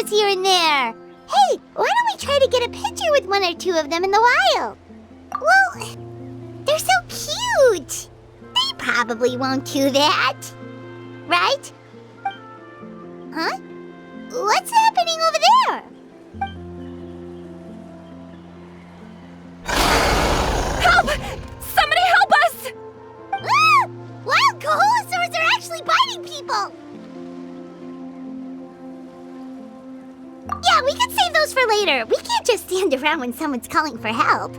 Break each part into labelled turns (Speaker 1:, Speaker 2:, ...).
Speaker 1: Koholosaurs here and there. Hey, why don't we try to get a picture with one or two of them in the wild? Well, they're so cute. They probably won't do that. Right? Huh? What's happening over there?
Speaker 2: Help! Somebody help us!
Speaker 1: Ah! Wild Koholosaurs are actually biting people! Yeah, we can save those for later. We can't just stand around when someone's calling for help.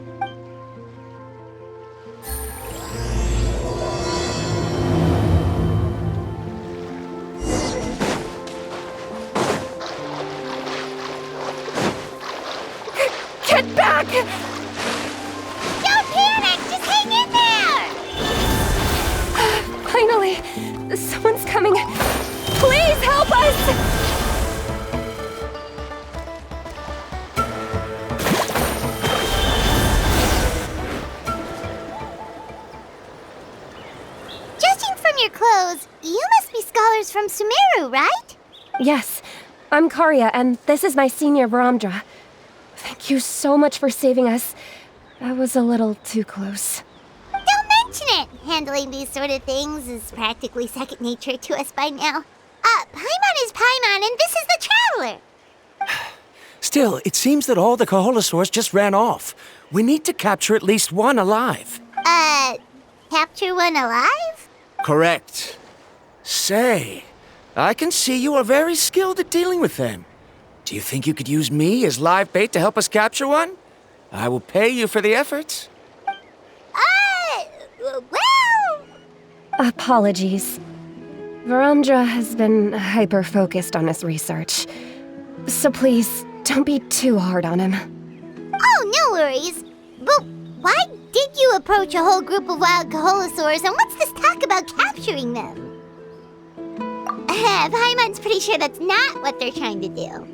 Speaker 2: Get back!
Speaker 1: Don't panic! Just hang in there!
Speaker 2: Finally! Someone's coming! Please help us!
Speaker 1: Judging from your clothes, you must be scholars from Sumeru, right?
Speaker 2: Yes, I'm Karya, and this is my senior Viramdra. Thank you so much for saving us. I was a little too close.
Speaker 1: Don't mention it! Handling these sort of things is practically second nature to us by now. Paimon is Paimon, and this is the Traveler!
Speaker 3: Still, it seems that all the Koholosaurs just ran off. We need to capture at least one alive.
Speaker 1: Capture one alive?
Speaker 3: Correct. Say, I can see you are very skilled at dealing with them. Do you think you could use me as live bait to help us capture one? I will pay you for the effort.
Speaker 1: Well...
Speaker 2: Apologies. Viramdra has been hyper-focused on his research. So please, don't be too hard on him.
Speaker 1: Oh, no worries. But why did you approach a whole group of wild Koholosaurs, and what's this talk about capturing them? Paimon's pretty sure that's not what they're trying to do.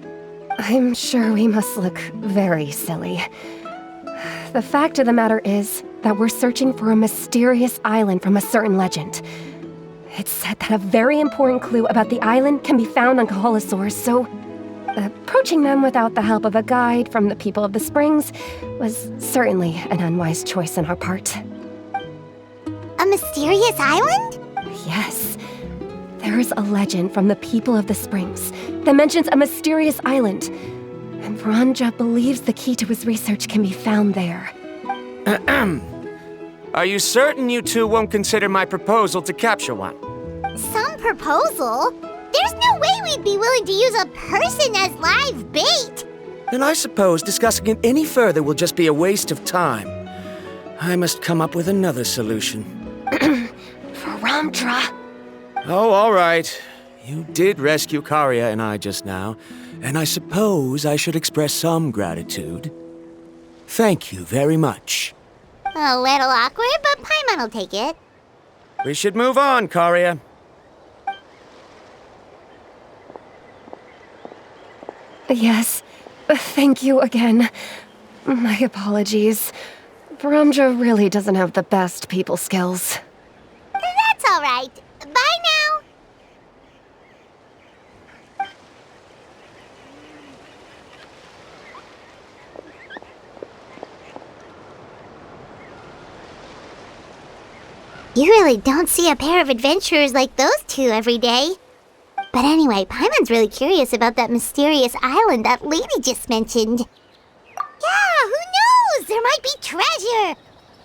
Speaker 2: I'm sure we must look very silly. The fact of the matter is that we're searching for a mysterious island from a certain legend. It's said that a very important clue about the island can be found on Koholosaurs, so approaching them without the help of a guide from the people of the springs was certainly an unwise choice on our part.
Speaker 1: A mysterious island?
Speaker 2: Yes. There is a legend from the people of the springs that mentions a mysterious island, and Viramdra believes the key to his research can be found there.
Speaker 3: Are you certain you two won't consider my proposal to capture one?
Speaker 1: Some proposal? There's no way we'd be willing to use a person as live bait!
Speaker 3: Then I suppose discussing it any further will just be a waste of time. I must come up with another solution.
Speaker 2: Viramdra!
Speaker 3: Oh, all right. You did rescue Karya and I just now, and I suppose I should express some gratitude. Thank you very much.
Speaker 1: A little awkward, but Paimon will take it.
Speaker 3: We should move on, Karya.
Speaker 2: Yes, thank you again. My apologies. Viramdra really doesn't have the best people skills.
Speaker 1: That's all right. Bye now. You really don't see a pair of adventurers like those two every day. But anyway, Paimon's really curious about that mysterious island that lady just mentioned. Yeah, who knows? There might be treasure!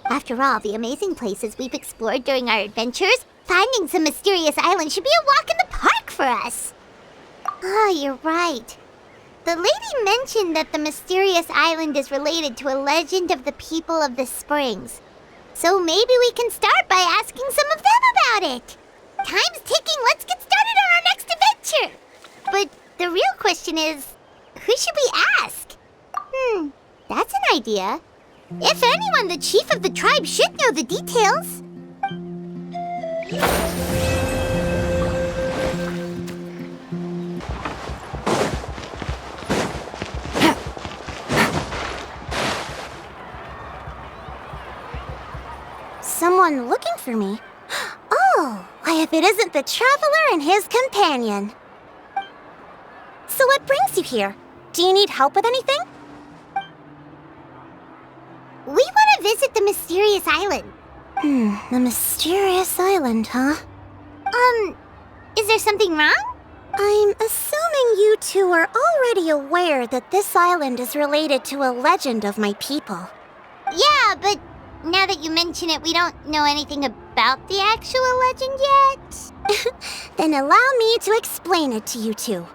Speaker 1: After all the amazing places we've explored during our adventures, finding some mysterious island should be a walk in the park for us. Oh, you're right. The lady mentioned that the mysterious island is related to a legend of the people of the springs. So maybe we can start by asking some of them about it. Time's ticking, let's get started on our next adventure. But the real question is, who should we ask? That's an idea. If anyone, the chief of the tribe should know the details. Someone looking for me? Oh, why if it isn't the traveler and his companion. So
Speaker 4: So what brings you here? Do you need help with anything?
Speaker 1: We want to visit the mysterious island.
Speaker 4: The mysterious island, huh?
Speaker 1: Is there something wrong?
Speaker 4: I'm assuming you two are already aware that this island is related to a legend of my people.
Speaker 1: Yeah, but now that you mention it, we don't know anything about the actual legend yet.
Speaker 4: Then allow me to explain it to you two.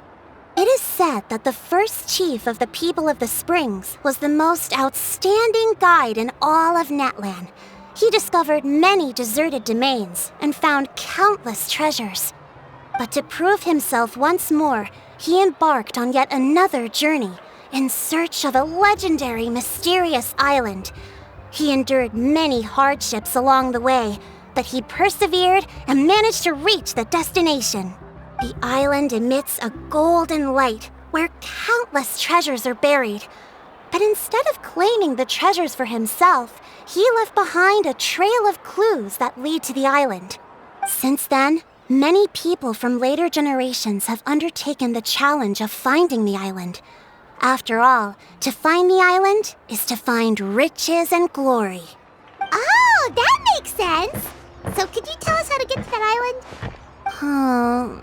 Speaker 4: It is said that the first chief of the people of the Springs was the most outstanding guide in all of Natlan. He discovered many deserted domains and found countless treasures. But to prove himself once more, he embarked on yet another journey in search of a legendary, mysterious island. He endured many hardships along the way, but he persevered and managed to reach the destination. The island emits a golden light where countless treasures are buried. But instead of claiming the treasures for himself, he left behind a trail of clues that lead to the island. Since then, many people from later generations have undertaken the challenge of finding the island. After all, to find the island is to find riches and glory.
Speaker 1: Oh, that makes sense. So could you tell us how to get to that island? Oh,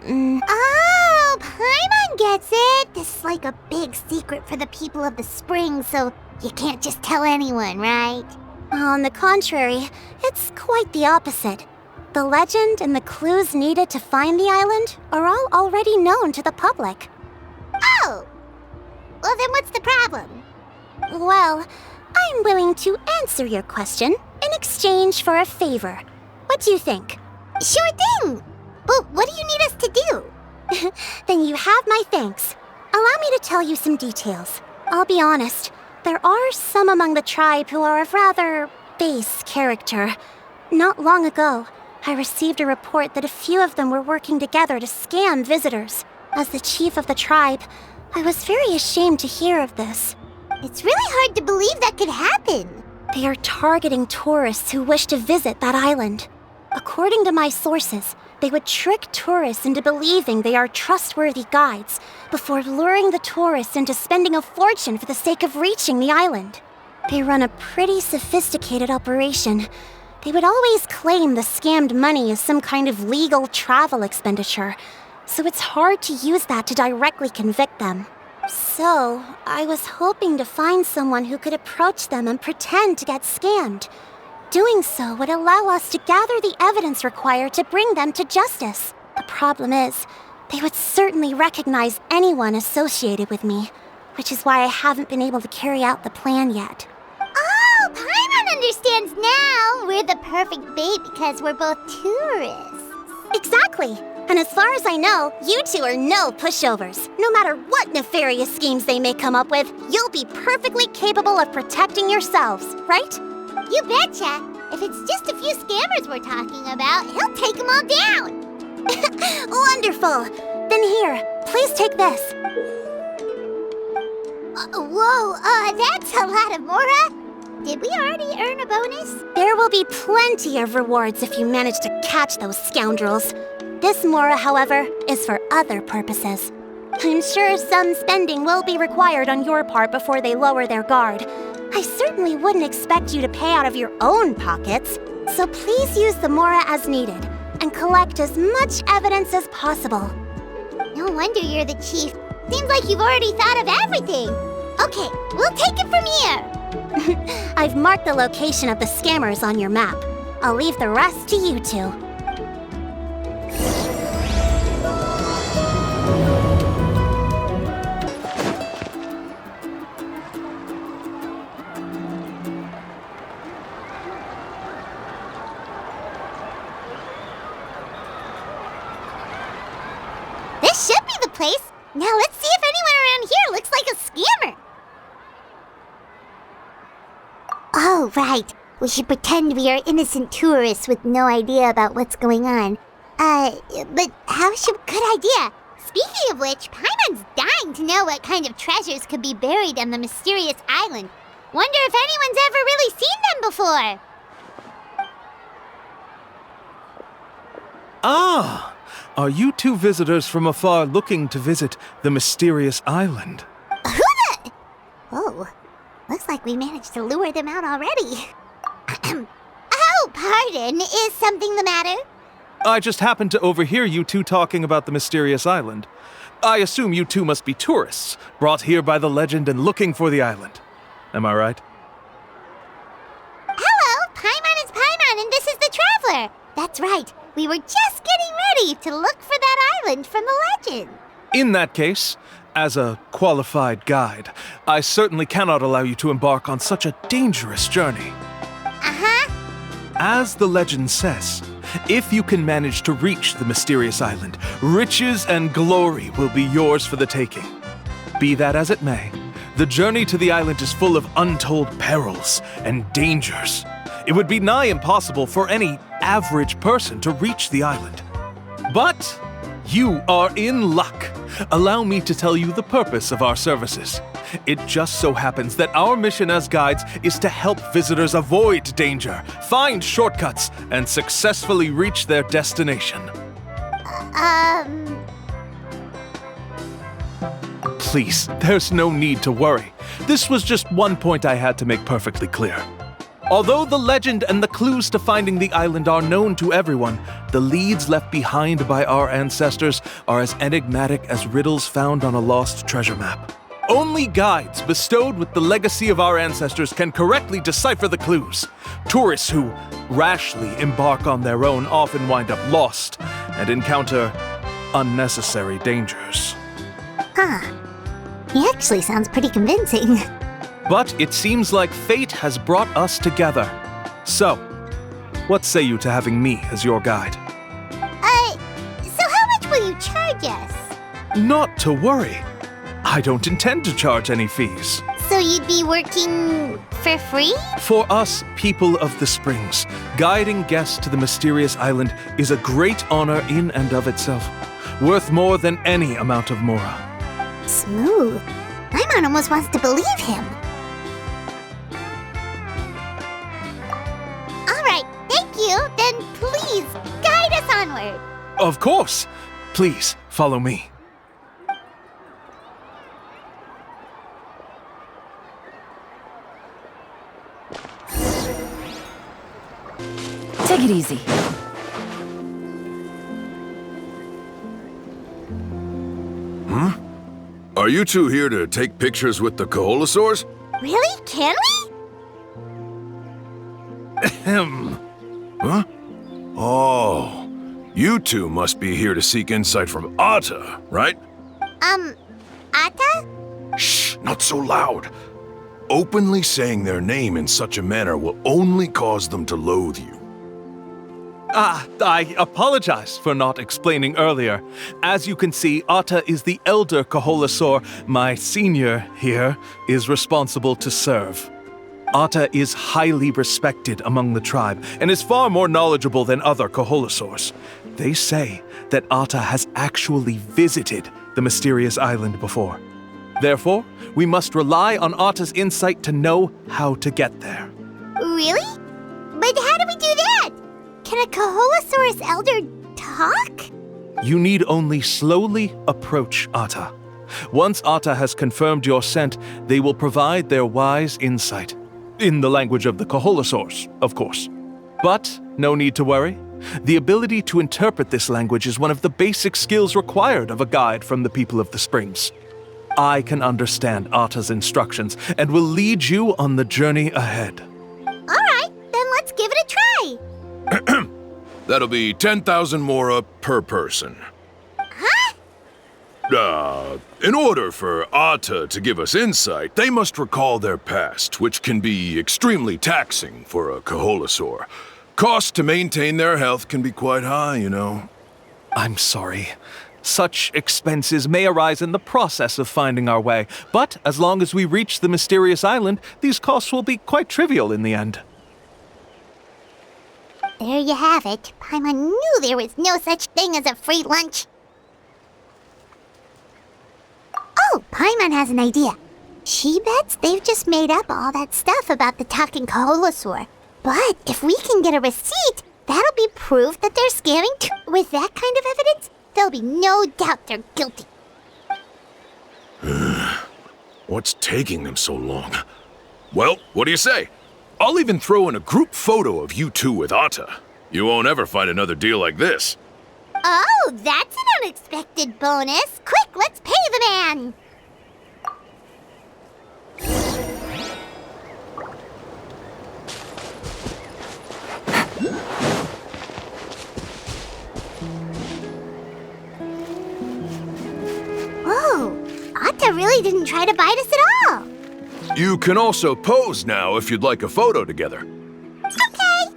Speaker 1: Paimon gets it. This is like a big secret for the people of the spring, so you can't just tell anyone, right?
Speaker 4: On the contrary, it's quite the opposite. The legend and the clues needed to find the island are all already known to the public.
Speaker 1: Oh! Well, then what's the problem?
Speaker 4: Well, I'm willing to answer your question in exchange for a favor. What do you think?
Speaker 1: Sure thing! But what do you need us to do?
Speaker 4: Then you have my thanks. Allow me to tell you some details. I'll be honest, there are some among the tribe who are of rather base character. Not long ago, I received a report that a few of them were working together to scam visitors. As the chief of the tribe, I was very ashamed to hear of this.
Speaker 1: It's really hard to believe that could happen.
Speaker 4: They are targeting tourists who wish to visit that island. According to my sources, they would trick tourists into believing they are trustworthy guides before luring the tourists into spending a fortune for the sake of reaching the island. They run a pretty sophisticated operation. They would always claim the scammed money as some kind of legal travel expenditure, so it's hard to use that to directly convict them. So, I was hoping to find someone who could approach them and pretend to get scammed. Doing so would allow us to gather the evidence required to bring them to justice. The problem is, they would certainly recognize anyone associated with me, which is why I haven't been able to carry out the plan yet.
Speaker 1: Oh, Paimon understands now! We're the perfect bait because we're both tourists.
Speaker 4: Exactly! And as far as I know, you two are no pushovers. No matter what nefarious schemes they may come up with, you'll be perfectly capable of protecting yourselves, right?
Speaker 1: You betcha! If it's just a few scammers we're talking about, he'll take them all down!
Speaker 4: Wonderful! Then here, please take this.
Speaker 1: That's a lot of Mora! Did we already earn a bonus?
Speaker 4: There will be plenty of rewards if you manage to catch those scoundrels. This Mora, however, is for other purposes. I'm sure some spending will be required on your part before they lower their guard. I certainly wouldn't expect you to pay out of your own pockets, so please use the Mora as needed and collect as much evidence as possible.
Speaker 1: No wonder you're the chief. Seems like you've already thought of everything. Okay, we'll take it from here.
Speaker 4: I've marked the location of the scammers on your map. I'll leave the rest to you two.
Speaker 1: This should be the place. Now let's see if anyone around here looks like a scammer. Oh, right. We should pretend we are innocent tourists with no idea about what's going on. But good idea. Speaking of which, Paimon's dying to know what kind of treasures could be buried on the mysterious island. Wonder if anyone's ever really seen them before.
Speaker 3: Ah,
Speaker 5: Are you two visitors from afar looking to visit the mysterious island?
Speaker 1: Who the... Oh, looks like we managed to lure them out already. Oh, pardon. Is something the matter?
Speaker 5: I just happened to overhear you two talking about the mysterious island. I assume you two must be tourists, brought here by the legend and looking for the island. Am I right?
Speaker 1: Hello, Paimon is Paimon, and this is the Traveler. That's right. We were just getting ready to look for that island from the legend.
Speaker 5: In that case, as a qualified guide, I certainly cannot allow you to embark on such a dangerous journey.
Speaker 1: Uh-huh.
Speaker 5: As the legend says, if you can manage to reach the mysterious island, riches and glory will be yours for the taking. Be that as it may, the journey to the island is full of untold perils and dangers. It would be nigh impossible for any average person to reach the island. But you are in luck. Allow me to tell you the purpose of our services. It just so happens that our mission as guides is to help visitors avoid danger, find shortcuts, and successfully reach their destination. Please, there's no need to worry. This was just one point I had to make perfectly clear. Although the legend and the clues to finding the island are known to everyone, the leads left behind by our ancestors are as enigmatic as riddles found on a lost treasure map. Only guides bestowed with the legacy of our ancestors can correctly decipher the clues. Tourists who rashly embark on their own often wind up lost and encounter unnecessary dangers.
Speaker 1: Huh. He actually sounds pretty convincing.
Speaker 5: But it seems like fate has brought us together. So, what say you to having me as your guide?
Speaker 1: So how much will you charge us?
Speaker 5: Not to worry. I don't intend to charge any fees.
Speaker 1: So you'd be working for free?
Speaker 5: For us, people of the Springs, guiding guests to the mysterious island is a great honor in and of itself, worth more than any amount of mora.
Speaker 1: Smooth. Paimon almost wants to believe him. All right, thank you. Then please, guide us onward.
Speaker 5: Of course. Please, follow me.
Speaker 2: Take it easy.
Speaker 6: Are you two here to take pictures with the Koholosaurs?
Speaker 1: Really? Can we?
Speaker 6: Huh? Oh, you two must be here to seek insight from Atta, right?
Speaker 1: Atta?
Speaker 6: Shh, not so loud. Openly saying their name in such a manner will only cause them to loathe you.
Speaker 5: I apologize for not explaining earlier. As you can see, Atta is the elder Koholosaur. My senior here is responsible to serve. Atta is highly respected among the tribe and is far more knowledgeable than other Koholosaurs. They say that Atta has actually visited the mysterious island before. Therefore, we must rely on Atta's insight to know how to get there.
Speaker 1: Really? But how do we do that? Can a Koholosaurus elder talk?
Speaker 5: You need only slowly approach Atta. Once Atta has confirmed your scent, they will provide their wise insight. In the language of the Koholosaurs, of course. But no need to worry. The ability to interpret this language is one of the basic skills required of a guide from the people of the Springs. I can understand Atta's instructions and will lead you on the journey ahead.
Speaker 1: All right, then let's give it a try.
Speaker 6: That'll be 10,000 mora per person.
Speaker 1: Huh?
Speaker 6: In order for Atta to give us insight, they must recall their past, which can be extremely taxing for a Koholosaur. Cost to maintain their health can be quite high, you know.
Speaker 5: I'm sorry. Such expenses may arise in the process of finding our way, but as long as we reach the mysterious island, these costs will be quite trivial in the end.
Speaker 1: There you have it. Paimon knew there was no such thing as a free lunch. Oh, Paimon has an idea. She bets they've just made up all that stuff about the talking Koholosaur. But if we can get a receipt, that'll be proof that they're scamming with that kind of evidence, There'll be no doubt they're guilty.
Speaker 6: What's taking them so long? Well, what do you say? I'll even throw in a group photo of you two with Atta. You won't ever find another deal like this.
Speaker 1: Oh, that's an unexpected bonus. Quick, let's pay the man. Whoa, Atta really didn't try to bite us at all.
Speaker 6: You can also pose now if you'd like a photo together.
Speaker 1: Okay.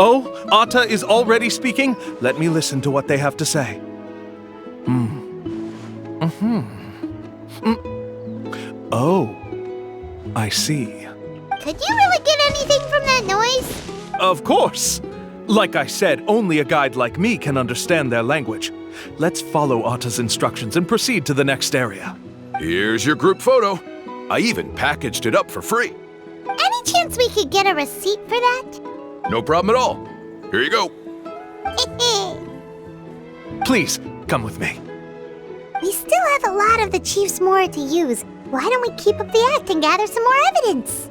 Speaker 5: Oh, Atta is already speaking? Let me listen to what they have to say. Oh, I see.
Speaker 1: Could you really get anything from that noise?
Speaker 5: Of course! Like I said, only a guide like me can understand their language. Let's follow Atta's instructions and proceed to the next area.
Speaker 6: Here's your group photo. I even packaged it up for free.
Speaker 1: Any chance we could get a receipt for that?
Speaker 6: No problem at all. Here you go.
Speaker 5: Please, come with me.
Speaker 1: We still have a lot of the chief's mora to use. Why don't we keep up the act and gather some more evidence?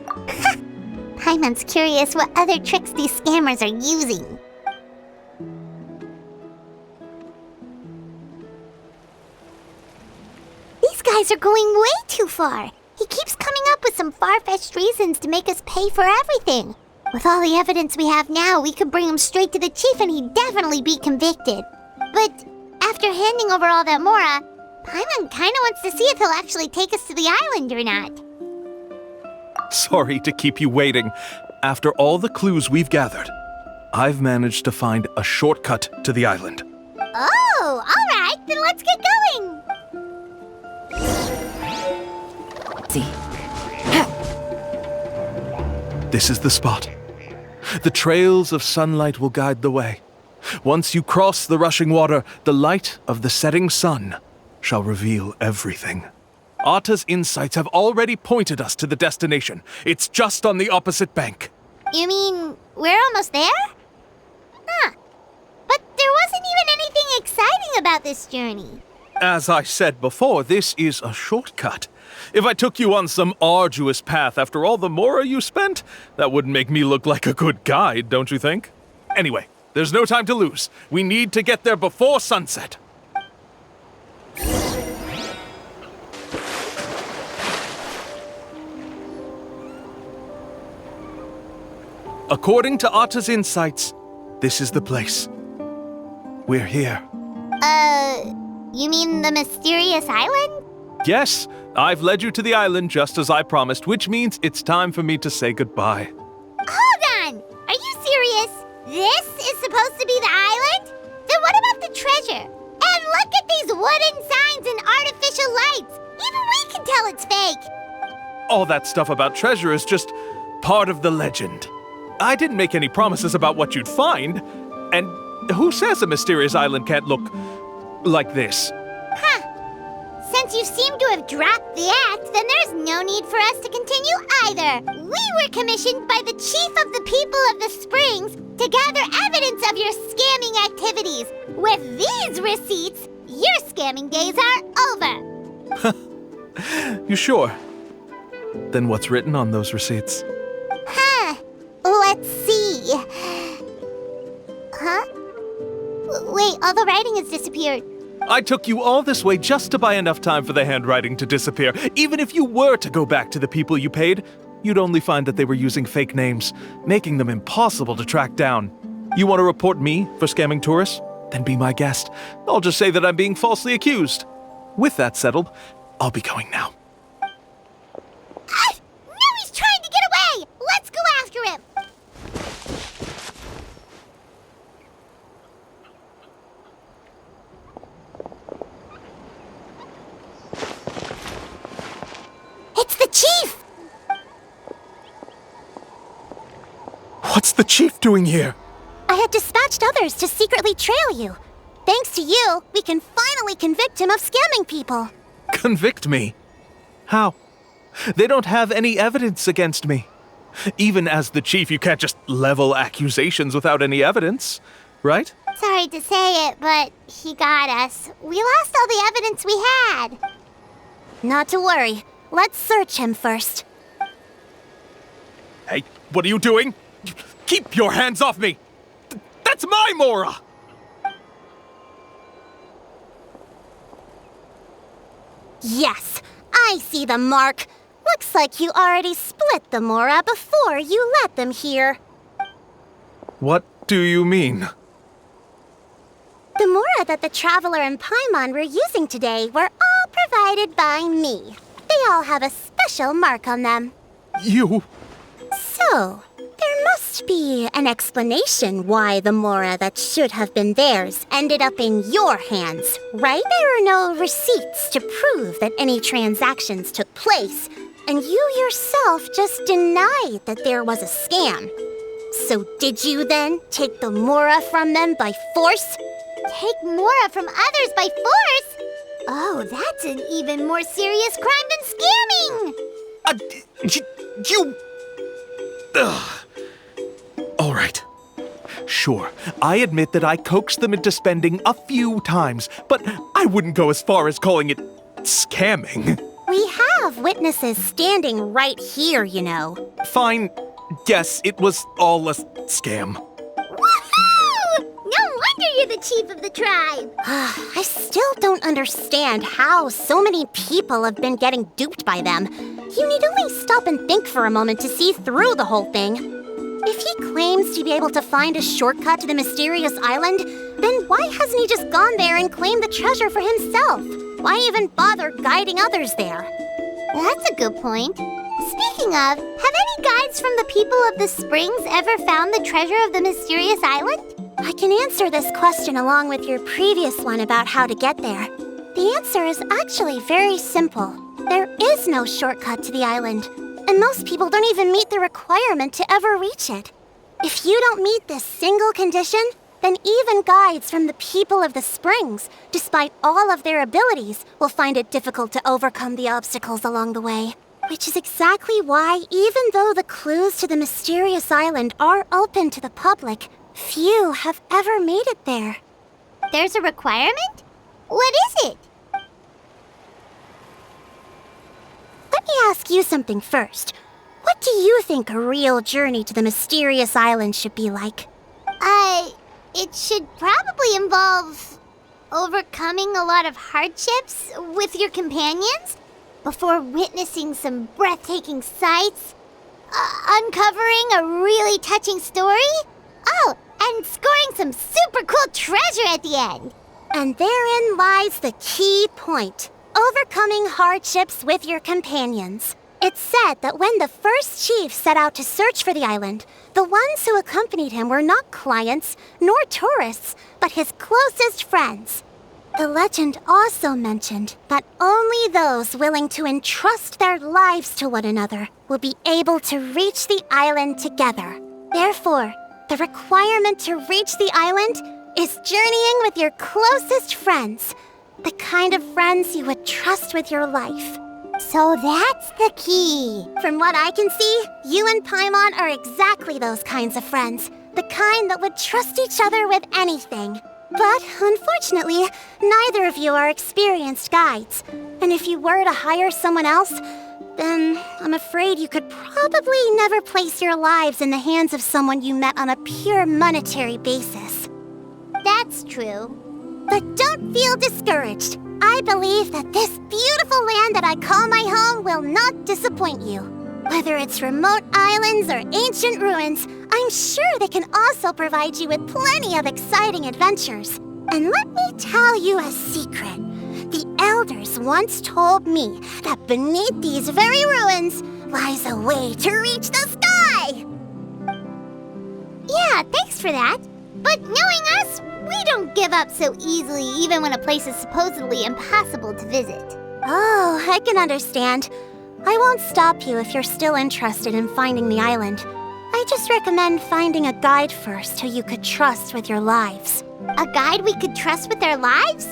Speaker 1: Paimon's curious what other tricks these scammers are using. These guys are going way too far. He keeps coming up with some far-fetched reasons to make us pay for everything. With all the evidence we have now, we could bring him straight to the chief and he'd definitely be convicted. But after handing over all that mora, Paimon kinda wants to see if he'll actually take us to the island or not.
Speaker 5: Sorry to keep you waiting. After all the clues we've gathered, I've managed to find a shortcut to the island.
Speaker 1: Oh, alright, then let's get going!
Speaker 2: See.
Speaker 5: This is the spot. The trails of sunlight will guide the way. Once you cross the rushing water, the light of the setting sun shall reveal everything. Atta's insights have already pointed us to the destination. It's just on the opposite bank.
Speaker 1: You mean, we're almost there? Huh. But there wasn't even anything exciting about this journey.
Speaker 5: As I said before, this is a shortcut. If I took you on some arduous path after all the mora you spent, that wouldn't make me look like a good guide, don't you think? Anyway, there's no time to lose. We need to get there before sunset. According to Atta's insights, this is the place. We're here.
Speaker 1: You mean the mysterious island?
Speaker 5: Yes, I've led you to the island just as I promised, which means it's time for me to say goodbye.
Speaker 1: Hold on! Are you serious? This is supposed to be the island? Then what about the treasure? And look at these wooden signs and artificial lights! Even we can tell it's fake!
Speaker 5: All that stuff about treasure is just part of the legend. I didn't make any promises about what you'd find. And who says a mysterious island can't look like this?
Speaker 1: Huh. Since you seem to have dropped the act, then there's no need for us to continue either. We were commissioned by the chief of the people of the Springs to gather evidence of your scamming activities. With these receipts, your scamming days are over.
Speaker 5: You sure? Then what's written on those receipts?
Speaker 1: Huh. Let's see. Huh? Wait, all the writing has disappeared.
Speaker 5: I took you all this way just to buy enough time for the handwriting to disappear. Even if you were to go back to the people you paid, you'd only find that they were using fake names, making them impossible to track down. You want to report me for scamming tourists? Then be my guest. I'll just say that I'm being falsely accused. With that settled, I'll be going now.
Speaker 1: Now he's trying to get away! Let's go after him! It's the chief!
Speaker 5: What's the chief doing here?
Speaker 4: I had dispatched others to secretly trail you. Thanks to you, we can finally convict him of scamming people.
Speaker 5: Convict me? How? They don't have any evidence against me. Even as the chief, you can't just level accusations without any evidence, right?
Speaker 1: Sorry to say it, but he got us. We lost all the evidence we had.
Speaker 4: Not to worry. Let's search him first.
Speaker 5: Hey, what are you doing? Keep your hands off me! That's my Mora!
Speaker 4: Yes, I see the mark. Looks like you already split the Mora before you let them here.
Speaker 5: What do you mean?
Speaker 4: The Mora that the Traveler and Paimon were using today were all provided by me. They all have a special mark on them.
Speaker 5: You...
Speaker 4: So, there must be an explanation why the Mora that should have been theirs ended up in your hands, right? There are no receipts to prove that any transactions took place, and you yourself just denied that there was a scam. So did you then take the Mora from them by force?
Speaker 1: Take Mora from others by force? Oh, that's an even more serious crime than scamming!
Speaker 5: You... Ugh. All right. Sure, I admit that I coaxed them into spending a few times, but I wouldn't go as far as calling it scamming.
Speaker 4: We have witnesses standing right here, you know.
Speaker 5: Fine. Guess it was all a scam.
Speaker 1: Woohoo! No wonder you're the chief of the tribe!
Speaker 4: I still don't understand how so many people have been getting duped by them. You need only stop and think for a moment to see through the whole thing. If he claims to be able to find a shortcut to the mysterious island, then why hasn't he just gone there and claimed the treasure for himself? Why even bother guiding others there?
Speaker 1: That's a good point. Speaking of, have any guides from the people of the Springs ever found the treasure of the mysterious island?
Speaker 4: I can answer this question along with your previous one about how to get there. The answer is actually very simple. There is no shortcut to the island, and most people don't even meet the requirement to ever reach it. If you don't meet this single condition, then even guides from the people of the Springs, despite all of their abilities, will find it difficult to overcome the obstacles along the way. Which is exactly why, even though the clues to the mysterious island are open to the public, few have ever made it there.
Speaker 1: There's a requirement? What is it?
Speaker 4: Let me ask you something first. What do you think a real journey to the mysterious island should be like?
Speaker 1: It should probably involve overcoming a lot of hardships with your companions before witnessing some breathtaking sights, uncovering a really touching story, oh, and scoring some super cool treasure at the end.
Speaker 4: And therein lies the key point. Overcoming hardships with your companions. It's said that when the first chief set out to search for the island, the ones who accompanied him were not clients nor tourists, but his closest friends. The legend also mentioned that only those willing to entrust their lives to one another will be able to reach the island together. Therefore, the requirement to reach the island is journeying with your closest friends, the kind of friends you would trust with your life.
Speaker 1: So that's the key.
Speaker 4: From what I can see, you and Paimon are exactly those kinds of friends. The kind that would trust each other with anything. But unfortunately, neither of you are experienced guides. And if you were to hire someone else, then I'm afraid you could probably never place your lives in the hands of someone you met on a pure monetary basis.
Speaker 1: That's true.
Speaker 4: But don't feel discouraged. I believe that this beautiful land that I call my home will not disappoint you. Whether it's remote islands or ancient ruins, I'm sure they can also provide you with plenty of exciting adventures. And let me tell you a secret. The elders once told me that beneath these very ruins lies a way to reach the sky!
Speaker 1: Yeah, thanks for that. But knowing us, we don't give up so easily even when a place is supposedly impossible to visit.
Speaker 4: Oh, I can understand. I won't stop you if you're still interested in finding the island. I I just recommend finding a guide first who you could trust with your lives.
Speaker 1: A guide we could trust with our lives?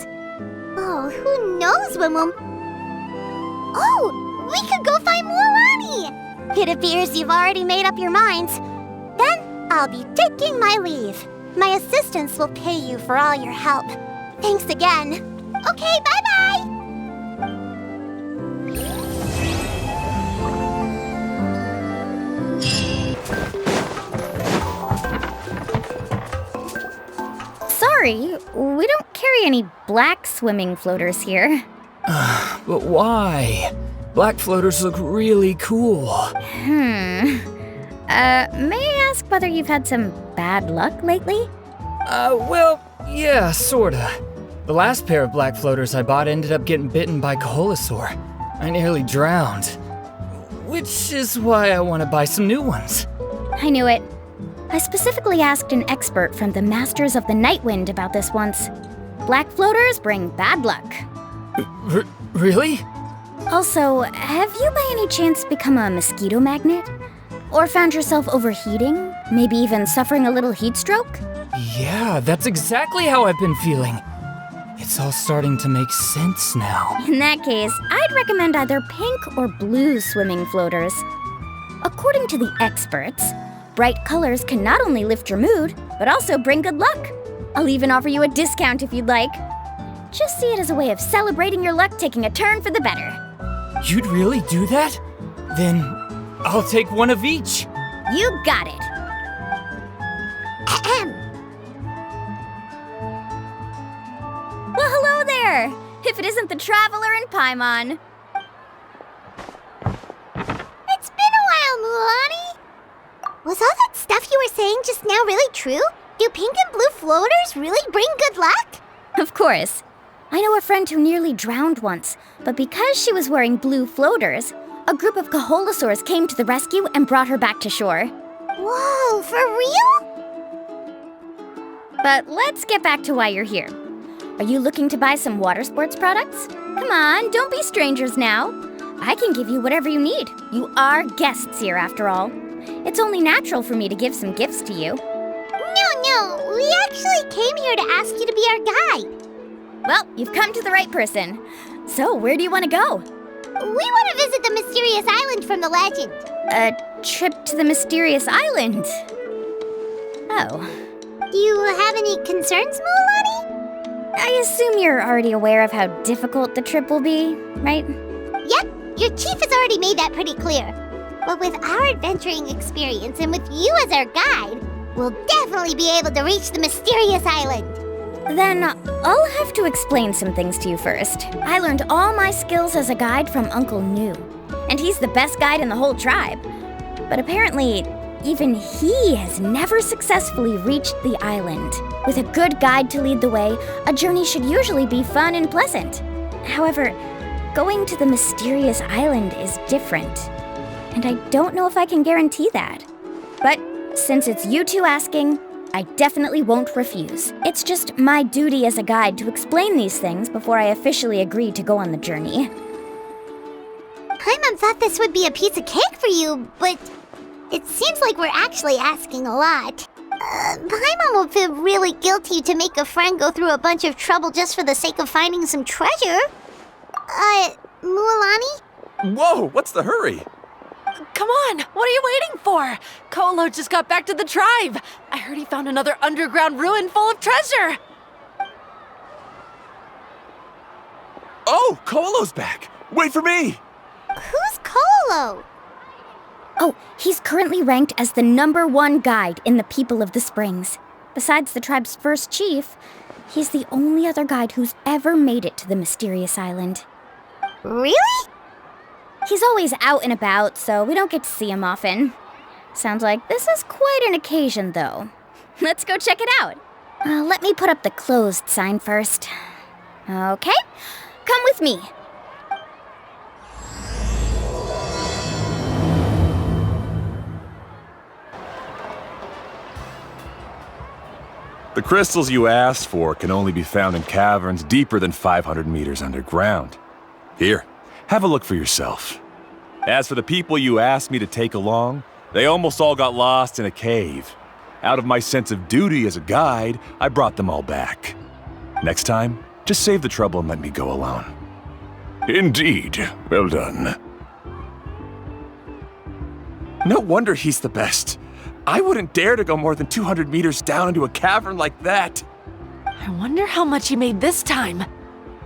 Speaker 1: Oh, who knows when we'll... Oh, we could go find Mualani!
Speaker 4: It appears you've already made up your minds. Then I'll be taking my leave. My assistants will pay you for all your help. Thanks again.
Speaker 1: Okay, bye-bye!
Speaker 7: Sorry, we don't carry any black swimming floaters here.
Speaker 8: But why? Black floaters look really cool.
Speaker 7: May I ask whether you've had some bad luck lately?
Speaker 8: Well, yeah, sorta. The last pair of black floaters I bought ended up getting bitten by Kaholasaur. I nearly drowned. Which is why I want to buy some new ones.
Speaker 7: I knew it. I specifically asked an expert from the Masters of the Night Wind about this once. Black floaters bring bad luck.
Speaker 8: Really?
Speaker 7: Also, have you by any chance become a mosquito magnet? Or found yourself overheating? Maybe even suffering a little heat stroke?
Speaker 8: Yeah, that's exactly how I've been feeling. It's all starting to make sense now.
Speaker 7: In that case, I'd recommend either pink or blue swimming floaters. According to the experts, bright colors can not only lift your mood, but also bring good luck. I'll even offer you a discount if you'd like. Just see it as a way of celebrating your luck taking a turn for the better.
Speaker 8: You'd really do that? Then I'll take one of each.
Speaker 7: You got it. Well, hello there! If it isn't the Traveler in Paimon.
Speaker 1: It's been a while, Mualani. Was all that stuff you were saying just now really true? Do pink and blue floaters really bring good luck?
Speaker 7: Of course. I know a friend who nearly drowned once, but because she was wearing blue floaters, a group of Kaholasaurs came to the rescue and brought her back to shore.
Speaker 1: Whoa, for real?
Speaker 7: But let's get back to why you're here. Are you looking to buy some water sports products? Come on, don't be strangers now. I can give you whatever you need. You are guests here, after all. It's only natural for me to give some gifts to you.
Speaker 1: No, we actually came here to ask you to be our guide.
Speaker 7: Well, you've come to the right person. So, where do you want to go?
Speaker 1: We want to visit the mysterious island from the legend.
Speaker 7: A trip to the mysterious island? Oh.
Speaker 1: Do you have any concerns, Mualani?
Speaker 7: I assume you're already aware of how difficult the trip will be, right?
Speaker 1: Yep, your chief has already made that pretty clear. But with our adventuring experience and with you as our guide, we'll definitely be able to reach the mysterious island.
Speaker 7: Then I'll have to explain some things to you first. I learned all my skills as a guide from Uncle New, and he's the best guide in the whole tribe. But apparently, even he has never successfully reached the island. With a good guide to lead the way, a journey should usually be fun and pleasant. However, going to the mysterious island is different, and I don't know if I can guarantee that. But since it's you two asking, I definitely won't refuse. It's just my duty as a guide to explain these things before I officially agree to go on the journey.
Speaker 1: Paimon thought this would be a piece of cake for you, but it seems like we're actually asking a lot. Paimon will feel really guilty to make a friend go through a bunch of trouble just for the sake of finding some treasure. Mualani?
Speaker 9: Whoa, what's the hurry?
Speaker 10: Come on, what are you waiting for? Kolo just got back to the tribe. I heard he found another underground ruin full of treasure.
Speaker 9: Oh, Kolo's back. Wait for me.
Speaker 1: Who's Kolo?
Speaker 7: Oh, he's currently ranked as the #1 guide in the People of the Springs. Besides the tribe's first chief, he's the only other guide who's ever made it to the mysterious island.
Speaker 1: Really?
Speaker 7: He's always out and about, so we don't get to see him often. Sounds like this is quite an occasion, though. Let's go check it out. Let me put up the closed sign first. Okay, come with me.
Speaker 6: The crystals you asked for can only be found in caverns deeper than 500 meters underground. Here, have a look for yourself. As for the people you asked me to take along,
Speaker 11: They almost all got lost in a cave. Out of my sense of duty as a guide, I brought them all back. Next time, just save the trouble and let me go alone.
Speaker 6: Indeed. Well done.
Speaker 9: No wonder he's the best. I wouldn't dare to go more than 200 meters down into a cavern like that.
Speaker 10: I wonder how much he made this time.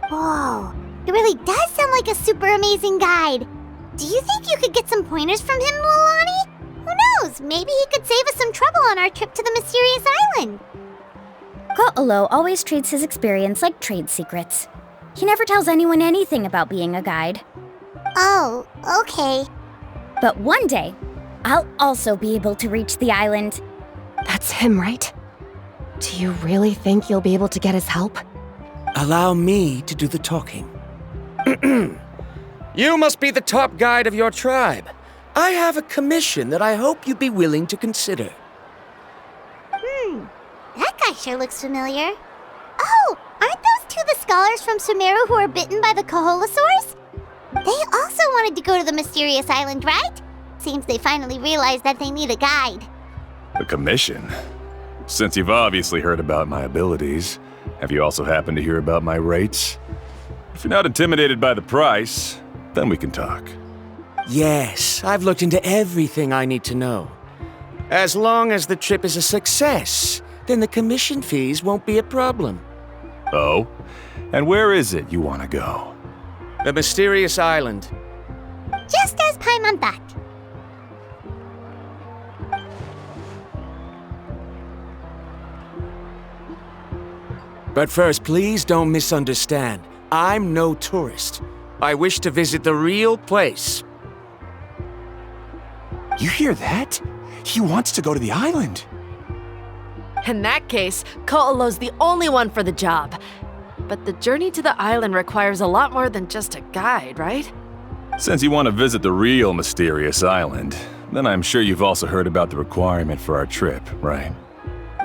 Speaker 1: Whoa, he really does sound like a super amazing guide. Do you think you could get some pointers from him, Mualani? Who knows? Maybe he could save us some trouble on our trip to the mysterious island.
Speaker 7: Ko'olo always treats his experience like trade secrets. He never tells anyone anything about being a guide.
Speaker 1: Oh, okay.
Speaker 7: But one day, I'll also be able to reach the island.
Speaker 2: That's him, right? Do you really think you'll be able to get his help?
Speaker 3: Allow me to do the talking. You must be the top guide of your tribe. I have a commission that I hope you'd be willing to consider.
Speaker 1: That guy sure looks familiar. Oh, aren't those two the scholars from Sumeru who are bitten by the Koholosaurs? They also wanted to go to the mysterious island, right? Seems they finally realized that they need a guide.
Speaker 11: A commission? Since you've obviously heard about my abilities, have you also happened to hear about my rates? If you're not intimidated by the price, then we can talk.
Speaker 3: Yes, I've looked into everything I need to know. As long as the trip is a success, then the commission fees won't be a problem.
Speaker 11: Oh? And where is it you want to go?
Speaker 3: The mysterious island.
Speaker 1: Just as Paimon thought.
Speaker 3: But first, please don't misunderstand. I'm no tourist. I wish to visit the real place.
Speaker 9: You hear that? He wants to go to the island.
Speaker 10: In that case, Ko'olo's the only one for the job. But the journey to the island requires a lot more than just a guide, right?
Speaker 11: Since you want to visit the real mysterious island, then I'm sure you've also heard about the requirement for our trip, right?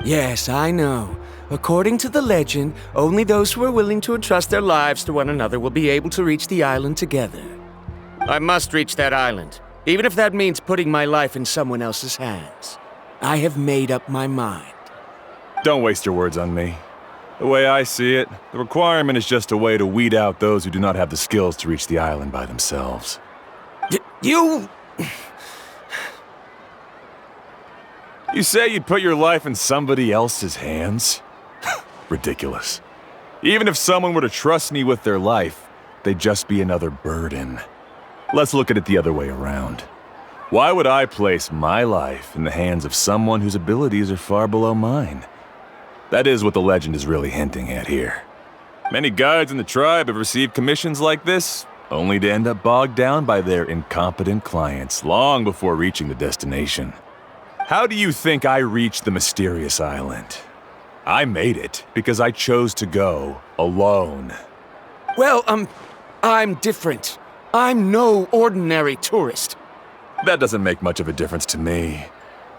Speaker 3: Yes, I know. According to the legend, only those who are willing to entrust their lives to one another will be able to reach the island together. I must reach that island, even if that means putting my life in someone else's hands. I have made up my mind.
Speaker 11: Don't waste your words on me. The way I see it, the requirement is just a way to weed out those who do not have the skills to reach the island by themselves.
Speaker 3: You
Speaker 11: say you'd put your life in somebody else's hands? Ridiculous. Even if someone were to trust me with their life, they'd just be another burden. Let's look at it the other way around. Why would I place my life in the hands of someone whose abilities are far below mine? That is what the legend is really hinting at here. Many guides in the tribe have received commissions like this, only to end up bogged down by their incompetent clients long before reaching the destination. How do you think I reached the mysterious island? I made it because I chose to go alone.
Speaker 3: Well, I'm different. I'm no ordinary tourist.
Speaker 11: That doesn't make much of a difference to me.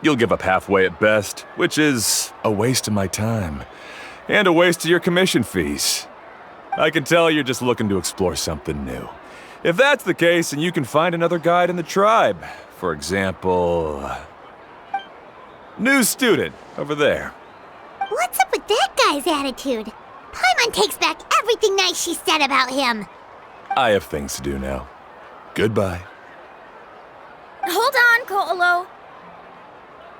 Speaker 11: You'll give up halfway at best, which is a waste of my time. And a waste of your commission fees. I can tell you're just looking to explore something new. If that's the case, then you can find another guide in the tribe. For example... new student, over there.
Speaker 1: What's up with that guy's attitude? Paimon takes back everything nice she said about him.
Speaker 11: I have things to do now. Goodbye.
Speaker 7: Hold on, Ko'olo.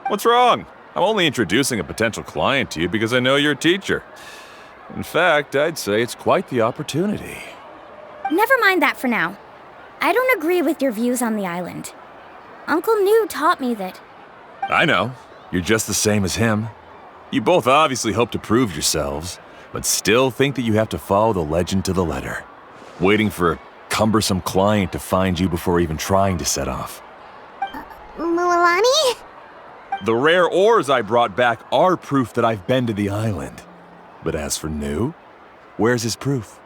Speaker 11: What's wrong? I'm only introducing a potential client to you because I know you're a teacher. In fact, I'd say it's quite the opportunity.
Speaker 7: Never mind that for now. I don't agree with your views on the island. Uncle New taught me that.
Speaker 11: I know. You're just the same as him. You both obviously hope to prove yourselves, but still think that you have to follow the legend to the letter, waiting for a cumbersome client to find you before even trying to set off.
Speaker 1: Mualani?
Speaker 11: The rare ores I brought back are proof that I've been to the island. But as for New, where's his proof?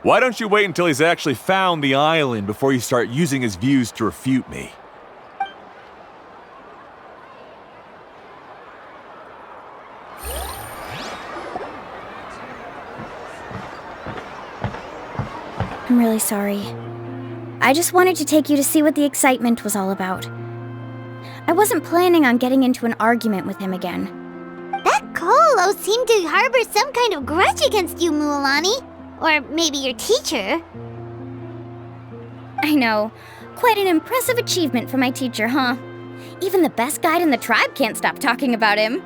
Speaker 11: Why don't you wait until he's actually found the island before you start using his views to refute me?
Speaker 7: I'm really sorry. I just wanted to take you to see what the excitement was all about. I wasn't planning on getting into an argument with him again.
Speaker 1: That Ko'olo seemed to harbor some kind of grudge against you, Mualani. Or maybe your teacher.
Speaker 7: I know. Quite an impressive achievement for my teacher, huh? Even the best guide in the tribe can't stop talking about him.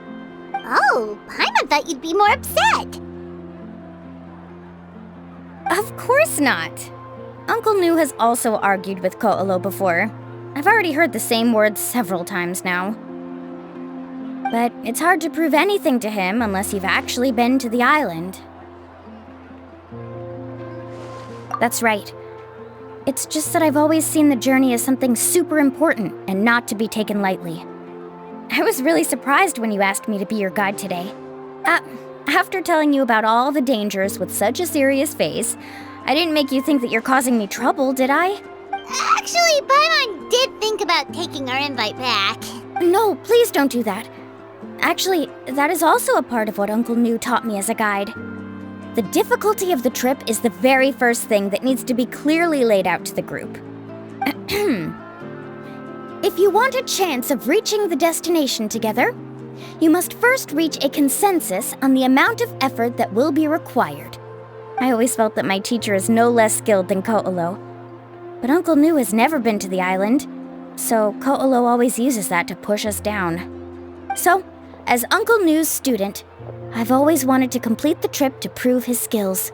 Speaker 1: Oh, Paimon thought you'd be more upset.
Speaker 7: Of course not. Uncle Nu has also argued with Ko'olo before. I've already heard the same words several times now. But it's hard to prove anything to him unless you've actually been to the island. That's right. It's just that I've always seen the journey as something super important and not to be taken lightly. I was really surprised when you asked me to be your guide today. After telling you about all the dangers with such a serious face, I didn't make you think that you're causing me trouble, did I?
Speaker 1: Actually, Paimon did think about taking our invite back.
Speaker 7: No, please don't do that. Actually, that is also a part of what Uncle Nu taught me as a guide. The difficulty of the trip is the very first thing that needs to be clearly laid out to the group. If you want a chance of reaching the destination together, you must first reach a consensus on the amount of effort that will be required. I always felt that my teacher is no less skilled than Ko'olo. But Uncle Nu has never been to the island, so Ko'olo always uses that to push us down. So, as Uncle Nu's student, I've always wanted to complete the trip to prove his skills.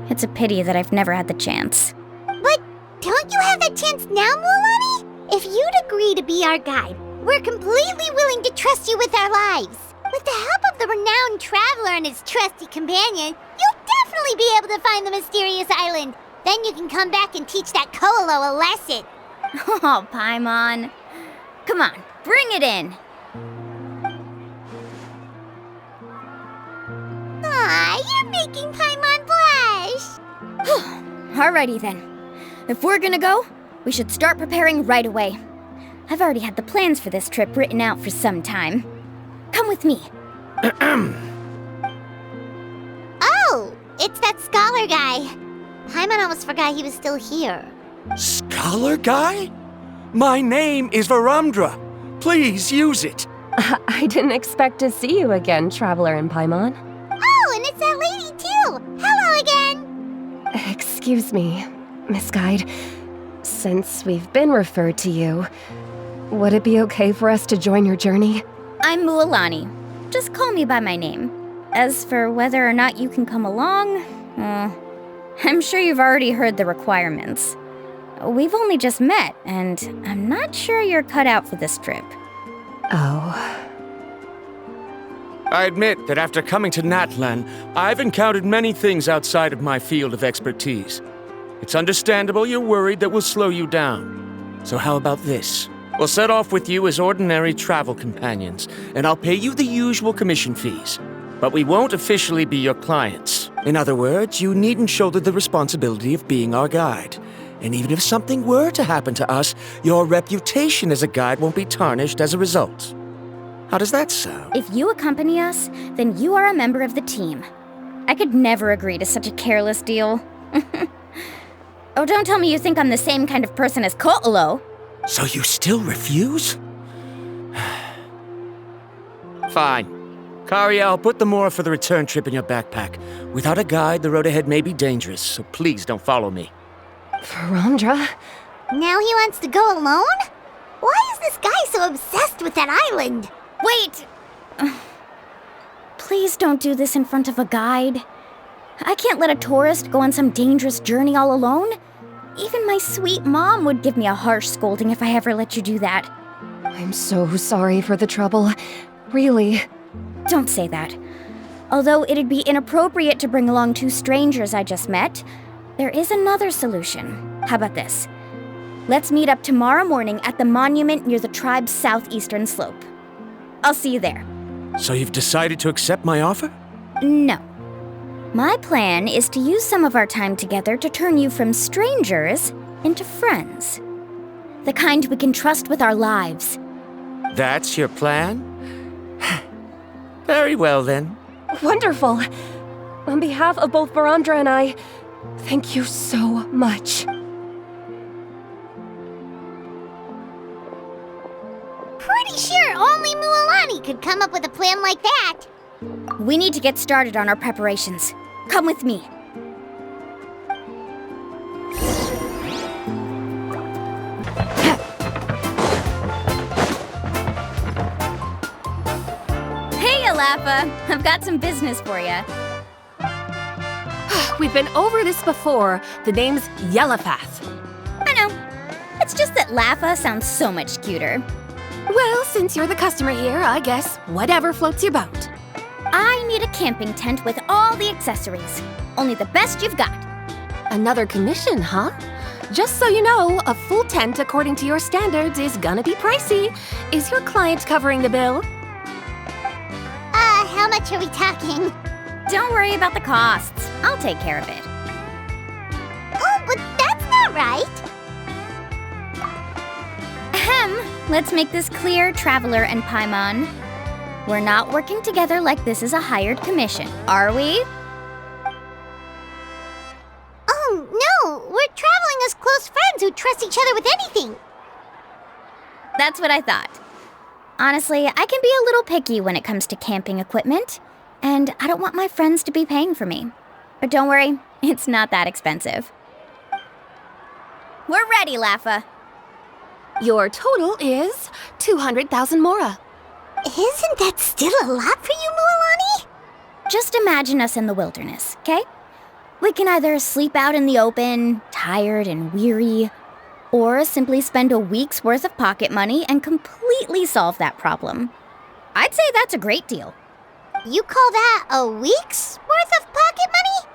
Speaker 7: It's a pity that I've never had the chance.
Speaker 1: But don't you have that chance now, Mualani? If you'd agree to be our guide, we're completely willing to trust you with our lives. With the help of the renowned traveler and his trusty companion, you'll definitely be able to find the mysterious island. Then you can come back and teach that Ko'olo a lesson.
Speaker 7: Oh, Paimon. Come on, bring it in.
Speaker 1: Aw, you're making Paimon blush.
Speaker 7: Alrighty then. If we're gonna go, we should start preparing right away. I've already had the plans for this trip written out for some time. Come with me.
Speaker 1: Oh, it's that scholar guy. Paimon almost forgot he was still here.
Speaker 3: Scholar guy? My name is Viramdra. Please use it.
Speaker 2: I didn't expect to see you again, Traveler and Paimon.
Speaker 1: Oh, and it's that lady too. Hello again.
Speaker 2: Excuse me, Miss Guide. Since we've been referred to you, would it be okay for us to join your journey?
Speaker 7: I'm Mualani. Just call me by my name. As for whether or not you can come along, I'm sure you've already heard the requirements. We've only just met, and I'm not sure you're cut out for this trip.
Speaker 2: Oh.
Speaker 3: I admit that after coming to Natlan, I've encountered many things outside of my field of expertise. It's understandable you're worried that we'll slow you down. So how about this? We'll set off with you as ordinary travel companions, and I'll pay you the usual commission fees. But we won't officially be your clients. In other words, you needn't shoulder the responsibility of being our guide. And even if something were to happen to us, your reputation as a guide won't be tarnished as a result. How does that sound?
Speaker 7: If you accompany us, then you are a member of the team. I could never agree to such a careless deal. Oh, don't tell me you think I'm the same kind of person as Ko'olo.
Speaker 3: So you still refuse? Fine. Karya, I'll put the more for the return trip in your backpack. Without a guide, the road ahead may be dangerous, so please don't follow me.
Speaker 2: Viramdra?
Speaker 1: Now he wants to go alone? Why is this guy so obsessed with that island?
Speaker 7: Wait! Please don't do this in front of a guide. I can't let a tourist go on some dangerous journey all alone. Even my sweet mom would give me a harsh scolding if I ever let you do that.
Speaker 2: I'm so sorry for the trouble. Really.
Speaker 7: Don't say that. Although it'd be inappropriate to bring along two strangers I just met, there is another solution. How about this? Let's meet up tomorrow morning at the monument near the tribe's southeastern slope. I'll see you there.
Speaker 3: So you've decided to accept my offer?
Speaker 7: No. My plan is to use some of our time together to turn you from strangers into friends. The kind we can trust with our lives.
Speaker 3: That's your plan? Very well, then.
Speaker 2: Wonderful. On behalf of both Viramdra and I, thank you so much.
Speaker 1: could come up with a plan like that.
Speaker 7: We need to get started on our preparations. Come with me. Hey, Alafa. I've got some business for you.
Speaker 2: We've been over this before. The name's Yellowpath.
Speaker 7: I know. It's just that Lafa sounds so much cuter.
Speaker 2: Well, since you're the customer here, I guess whatever floats your boat.
Speaker 7: I need a camping tent with all the accessories. Only the best you've got.
Speaker 2: Another commission, huh? Just so you know, a full tent according to your standards is gonna be pricey. Is your client covering the bill?
Speaker 1: How much are we talking?
Speaker 7: Don't worry about the costs. I'll take care of it.
Speaker 1: Oh, but that's not right.
Speaker 7: Ahem. Let's make this clear, Traveler and Paimon. We're not working together like this is a hired commission, are we?
Speaker 1: Oh, no! We're traveling as close friends who trust each other with anything.
Speaker 7: That's what I thought. Honestly, I can be a little picky when it comes to camping equipment, and I don't want my friends to be paying for me. But don't worry, it's not that expensive. We're ready, Lafa.
Speaker 2: Your total is 200,000 mora.
Speaker 1: Isn't that still a lot for you, Mualani?
Speaker 7: Just imagine us in the wilderness, okay? We can either sleep out in the open, tired and weary, or simply spend a week's worth of pocket money and completely solve that problem. I'd say that's a great deal.
Speaker 1: You call that a week's worth of pocket money?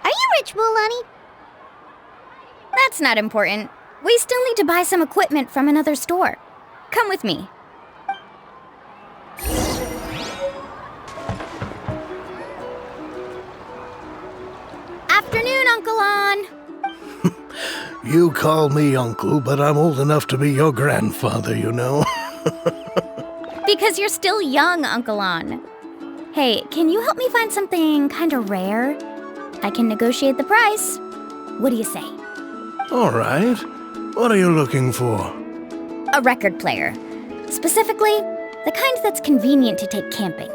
Speaker 1: Are you rich, Mualani?
Speaker 7: That's not important. We still need to buy some equipment from another store. Come with me. Afternoon, Uncle On.
Speaker 12: You call me uncle, but I'm old enough to be your grandfather, you know.
Speaker 7: Because you're still young, Uncle On. Hey, can you help me find something kind of rare? I can negotiate the price. What do you say?
Speaker 12: All right. What are you looking for?
Speaker 7: A record player. Specifically, the kind that's convenient to take camping.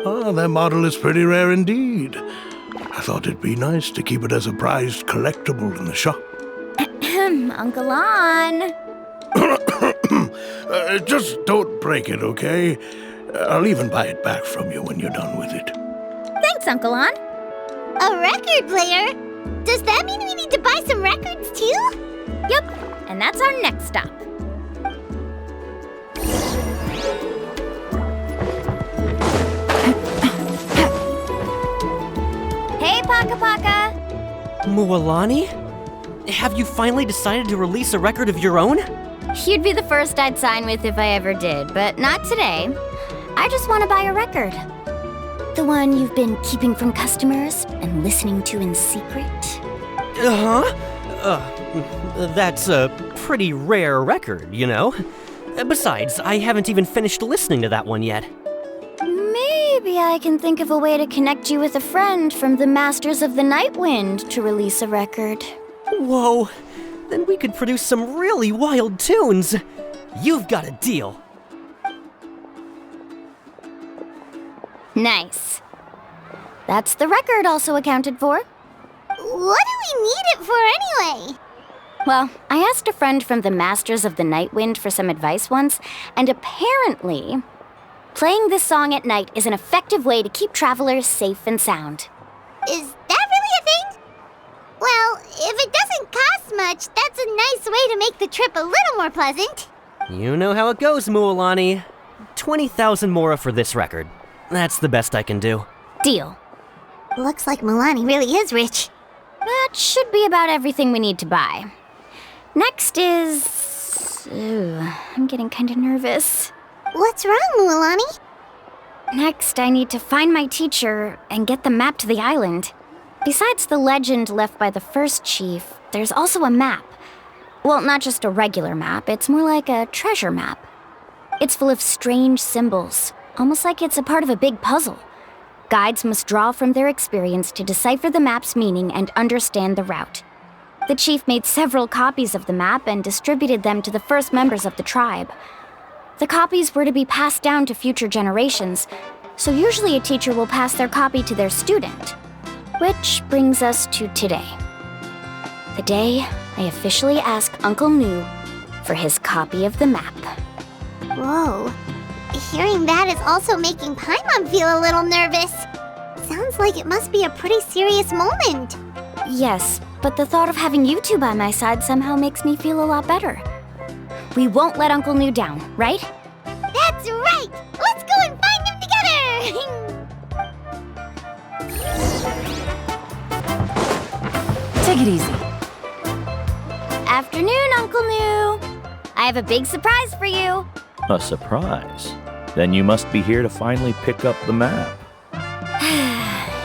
Speaker 12: Oh, that model is pretty rare indeed. I thought it'd be nice to keep it as a prized collectible in the shop.
Speaker 7: Uncle On.
Speaker 12: Just don't break it, okay? I'll even buy it back from you when you're done with it.
Speaker 7: Thanks, Uncle On.
Speaker 1: A record player? Does that mean we need to buy some records too?
Speaker 7: Yep, and that's our next stop. Hey, Paka Paka!
Speaker 13: Mualani? Have you finally decided to release a record of your own?
Speaker 7: You'd be the first I'd sign with if I ever did, but not today. I just want to buy a record. The one you've been keeping from customers and listening to in secret.
Speaker 13: That's a pretty rare record, you know? Besides, I haven't even finished listening to that one yet.
Speaker 7: Maybe I can think of a way to connect you with a friend from the Masters of the Night Wind to release a record.
Speaker 13: Whoa, then we could produce some really wild tunes. You've got a deal.
Speaker 7: Nice. That's the record also accounted for.
Speaker 1: What do we need it for anyway?
Speaker 7: Well, I asked a friend from the Masters of the Night Wind for some advice once, and apparently, playing this song at night is an effective way to keep travelers safe and sound.
Speaker 1: Is that really a thing? Well, if it doesn't cost much, that's a nice way to make the trip a little more pleasant.
Speaker 13: You know how it goes, Mualani. 20,000 mora for this record. That's the best I can do.
Speaker 7: Deal.
Speaker 1: Looks like Mualani really is rich.
Speaker 7: That should be about everything we need to buy. Next is... I'm getting kind of nervous.
Speaker 1: What's wrong, Mualani?
Speaker 7: Next, I need to find my teacher and get the map to the island. Besides the legend left by the first chief, there's also a map. Well, not just a regular map, it's more like a treasure map. It's full of strange symbols, almost like it's a part of a big puzzle. Guides must draw from their experience to decipher the map's meaning and understand the route. The chief made several copies of the map and distributed them to the first members of the tribe. The copies were to be passed down to future generations, so usually a teacher will pass their copy to their student. Which brings us to today. The day I officially ask Uncle New for his copy of the map.
Speaker 1: Whoa. Hearing that is also making Paimon feel a little nervous. Sounds like it must be a pretty serious moment.
Speaker 7: Yes, but the thought of having you two by my side somehow makes me feel a lot better. We won't let Uncle New down, right?
Speaker 1: That's right! Let's go and find them together!
Speaker 2: Take it easy.
Speaker 7: Afternoon, Uncle New. I have a big surprise for you.
Speaker 14: A surprise? Then you must be here to finally pick up the map.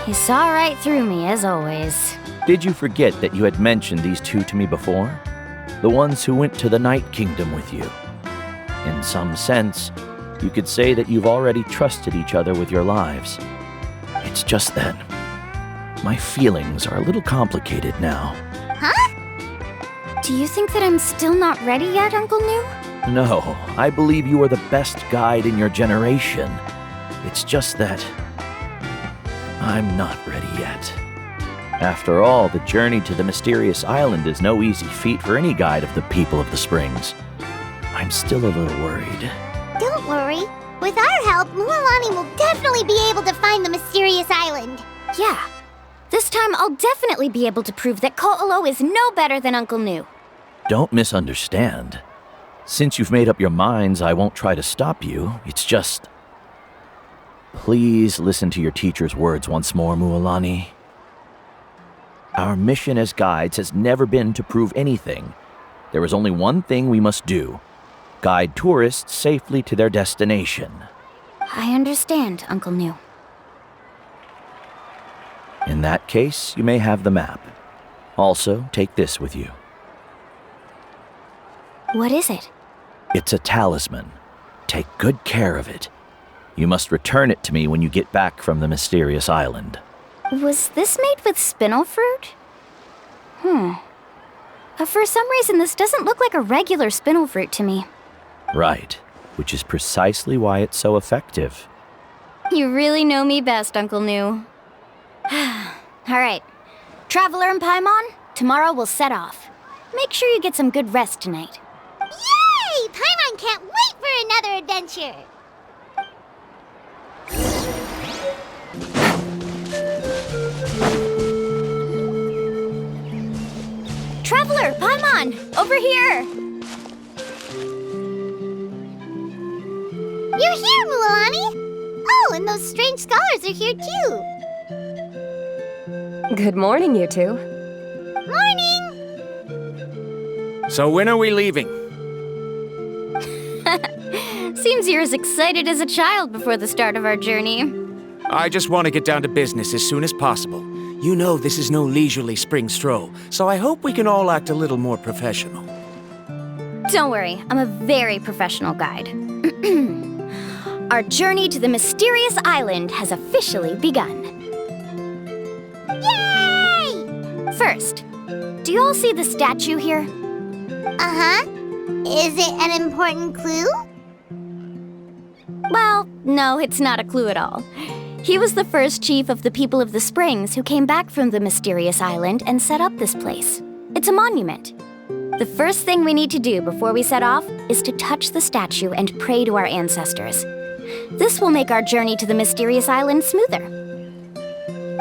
Speaker 7: You saw right through me, as always.
Speaker 14: Did you forget that you had mentioned these two to me before? The ones who went to the Night Kingdom with you. In some sense, you could say that you've already trusted each other with your lives. It's just that my feelings are a little complicated now.
Speaker 1: Huh?
Speaker 7: Do you think that I'm still not ready yet, Uncle New?
Speaker 14: No, I believe you are the best guide in your generation. It's just that I'm not ready yet. After all, the journey to the mysterious island is no easy feat for any guide of the people of the springs. I'm still a little worried.
Speaker 1: Don't worry. With our help, Mualani will definitely be able to find the mysterious island.
Speaker 7: Yeah. This time I'll definitely be able to prove that Ko'olo is no better than Uncle New.
Speaker 14: Don't misunderstand. Since you've made up your minds, I won't try to stop you. It's just... Please listen to your teacher's words once more, Mualani. Our mission as guides has never been to prove anything. There is only one thing we must do. Guide tourists safely to their destination.
Speaker 7: I understand, Uncle New.
Speaker 14: In that case, you may have the map. Also, take this with you.
Speaker 7: What is it?
Speaker 14: It's a talisman. Take good care of it. You must return it to me when you get back from the mysterious island.
Speaker 7: Was this made with spinel fruit? For some reason, this doesn't look like a regular spinel fruit to me.
Speaker 14: Right, which is precisely why it's so effective.
Speaker 7: You really know me best, Uncle New. All right. Traveler and Paimon, tomorrow we'll set off. Make sure you get some good rest tonight.
Speaker 1: Yay! Paimon can't wait for another adventure!
Speaker 7: Traveler, Paimon, over here!
Speaker 1: You're here, Mualani! Oh, and those strange scholars are here too!
Speaker 2: Good morning, you two.
Speaker 1: Morning!
Speaker 3: So when are we leaving?
Speaker 7: Seems you're as excited as a child before the start of our journey.
Speaker 3: I just want to get down to business as soon as possible. You know this is no leisurely spring stroll, so I hope we can all act a little more professional.
Speaker 7: Don't worry, I'm a very professional guide. Our journey to the mysterious island has officially begun.
Speaker 1: Yay!
Speaker 7: First, do you all see the statue here?
Speaker 1: Uh-huh. Is it an important clue?
Speaker 7: Well, no, it's not a clue at all. He was the first chief of the people of the Springs who came back from the mysterious island and set up this place. It's a monument. The first thing we need to do before we set off is to touch the statue and pray to our ancestors. This will make our journey to the mysterious island smoother.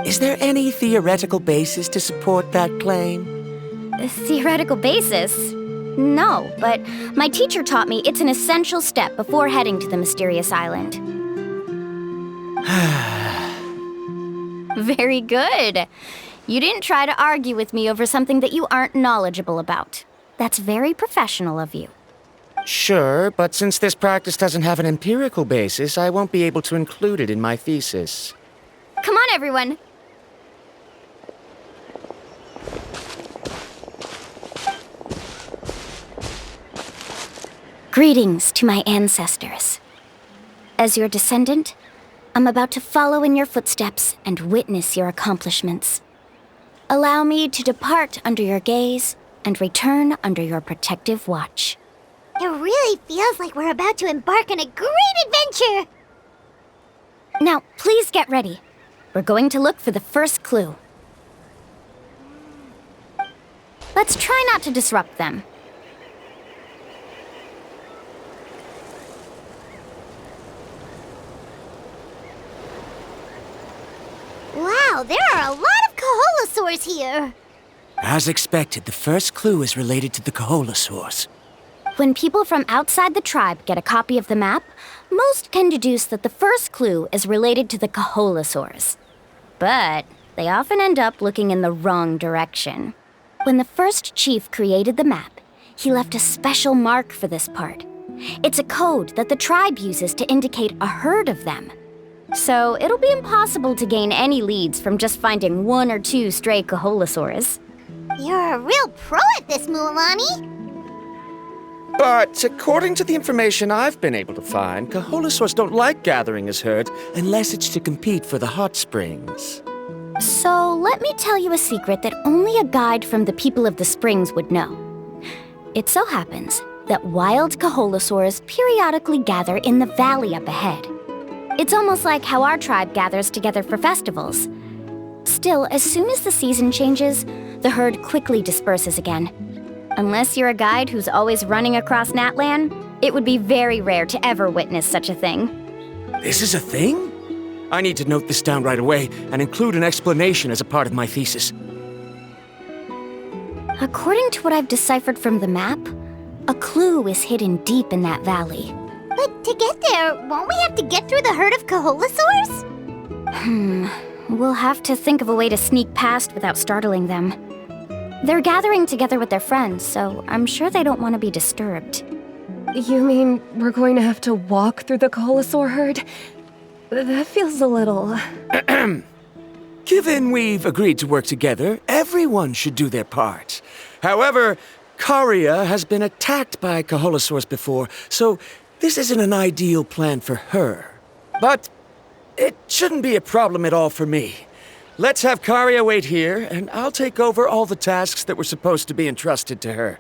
Speaker 3: Is there any theoretical basis to support that claim?
Speaker 7: A theoretical basis? No, but my teacher taught me it's an essential step before heading to the mysterious island. Very good. You didn't try to argue with me over something that you aren't knowledgeable about. That's very professional of you.
Speaker 3: Sure, but since this practice doesn't have an empirical basis, I won't be able to include it in my thesis.
Speaker 7: Come on, everyone. Greetings to my ancestors. As your descendant, I'm about to follow in your footsteps and witness your accomplishments. Allow me to depart under your gaze and return under your protective watch.
Speaker 1: It really feels like we're about to embark on a great adventure!
Speaker 7: Now, please get ready. We're going to look for the first clue. Let's try not to disrupt them.
Speaker 1: Wow, there are a lot of Kaholosaurs here!
Speaker 3: As expected, the first clue is related to the Kaholosaurs.
Speaker 7: When people from outside the tribe get a copy of the map, most can deduce that the first clue is related to the Kaholosaurs. But they often end up looking in the wrong direction. When the first chief created the map, he left a special mark for this part. It's a code that the tribe uses to indicate a herd of them. So it'll be impossible to gain any leads from just finding 1 or 2 stray Kaholosaurs.
Speaker 1: You're a real pro at this, Mualani!
Speaker 3: But according to the information I've been able to find, Kaholosaurs don't like gathering as herds unless it's to compete for the hot springs.
Speaker 7: So let me tell you a secret that only a guide from the people of the springs would know. It so happens that wild Kaholosaurs periodically gather in the valley up ahead. It's almost like how our tribe gathers together for festivals. Still, as soon as the season changes, the herd quickly disperses again. Unless you're a guide who's always running across Natlan, it would be very rare to ever witness such a thing.
Speaker 3: This is a thing? I need to note this down right away and include an explanation as a part of my thesis.
Speaker 7: According to what I've deciphered from the map, a clue is hidden deep in that valley.
Speaker 1: But to get there, won't we have to get through the herd of Kaholosaurs?
Speaker 7: We'll have to think of a way to sneak past without startling them. They're gathering together with their friends, so I'm sure they don't want to be disturbed.
Speaker 2: You mean we're going to have to walk through the Kaholosaur herd? That feels a little...
Speaker 3: Given we've agreed to work together, everyone should do their part. However, Karya has been attacked by Kaholosaurs before, so this isn't an ideal plan for her. But it shouldn't be a problem at all for me. Let's have Karya wait here, and I'll take over all the tasks that were supposed to be entrusted to her.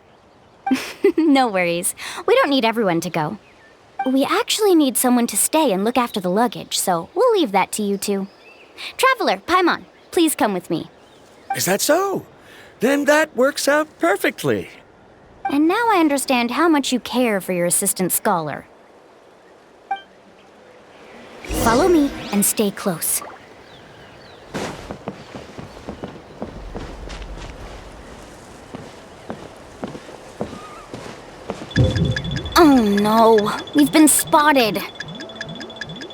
Speaker 7: No worries. We don't need everyone to go. We actually need someone to stay and look after the luggage, so we'll leave that to you two. Traveler, Paimon, please come with me.
Speaker 3: Is that so? Then that works out perfectly.
Speaker 7: And now I understand how much you care for your assistant scholar. Follow me and stay close. Oh no, we've been spotted.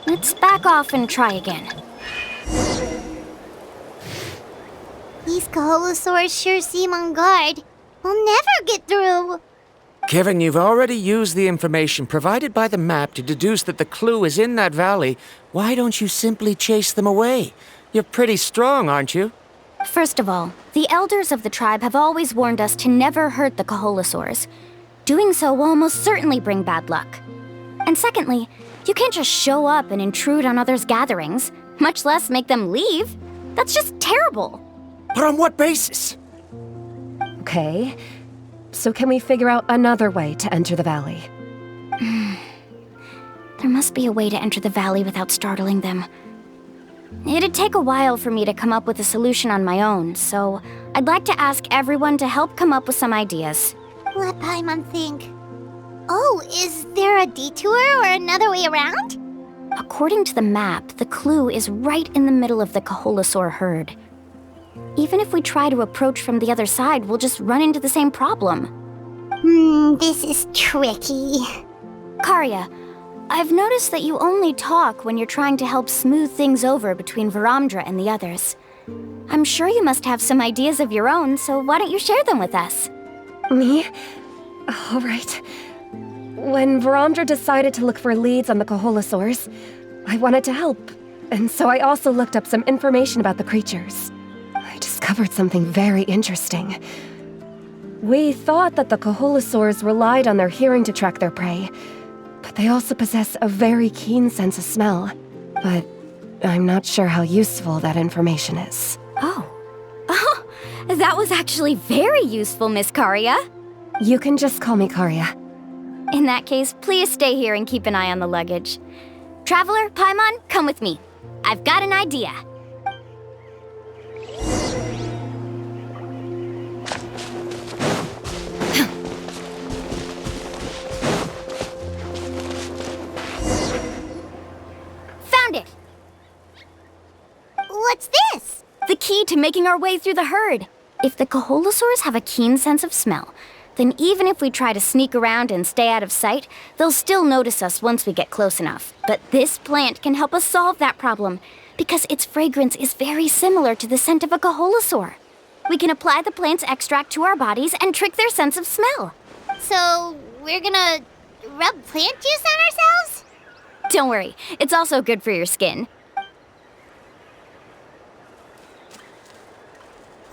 Speaker 7: Let's back off and try again.
Speaker 1: These Kaholosaurs sure seem on guard. We'll never get through.
Speaker 3: Given you've already used the information provided by the map to deduce that the clue is in that valley, why don't you simply chase them away? You're pretty strong, aren't you?
Speaker 7: First of all, the elders of the tribe have always warned us to never hurt the Kaholosaurs. Doing so will almost certainly bring bad luck. And secondly, you can't just show up and intrude on others' gatherings, much less make them leave. That's just terrible.
Speaker 3: But on what basis?
Speaker 2: Okay, so can we figure out another way to enter the valley?
Speaker 7: There must be a way to enter the valley without startling them. It'd take a while for me to come up with a solution on my own, so I'd like to ask everyone to help come up with some ideas.
Speaker 1: Let Paimon think. Oh, is there a detour or another way around?
Speaker 7: According to the map, the clue is right in the middle of the Kaholosaur herd. Even if we try to approach from the other side, we'll just run into the same problem.
Speaker 1: This is tricky.
Speaker 7: Karya, I've noticed that you only talk when you're trying to help smooth things over between Viramdra and the others. I'm sure you must have some ideas of your own, so why don't you share them with us?
Speaker 2: Me? All right. When Viramdra decided to look for leads on the Kaholosaurs, I wanted to help, and so I also looked up some information about the creatures. I discovered something very interesting. We thought that the Kaholosaurs relied on their hearing to track their prey, but they also possess a very keen sense of smell. But I'm not sure how useful that information is.
Speaker 7: Oh, that was actually very useful, Miss Karya.
Speaker 2: You can just call me Karya.
Speaker 7: In that case, please stay here and keep an eye on the luggage. Traveler, Paimon, come with me. I've got an idea. Found it!
Speaker 1: What's this?
Speaker 7: The key to making our way through the herd. If the Kaholosaurs have a keen sense of smell, then even if we try to sneak around and stay out of sight, they'll still notice us once we get close enough. But this plant can help us solve that problem, because its fragrance is very similar to the scent of a Kaholosaur. We can apply the plant's extract to our bodies and trick their sense of smell.
Speaker 1: So, we're gonna rub plant juice on ourselves?
Speaker 7: Don't worry, it's also good for your skin.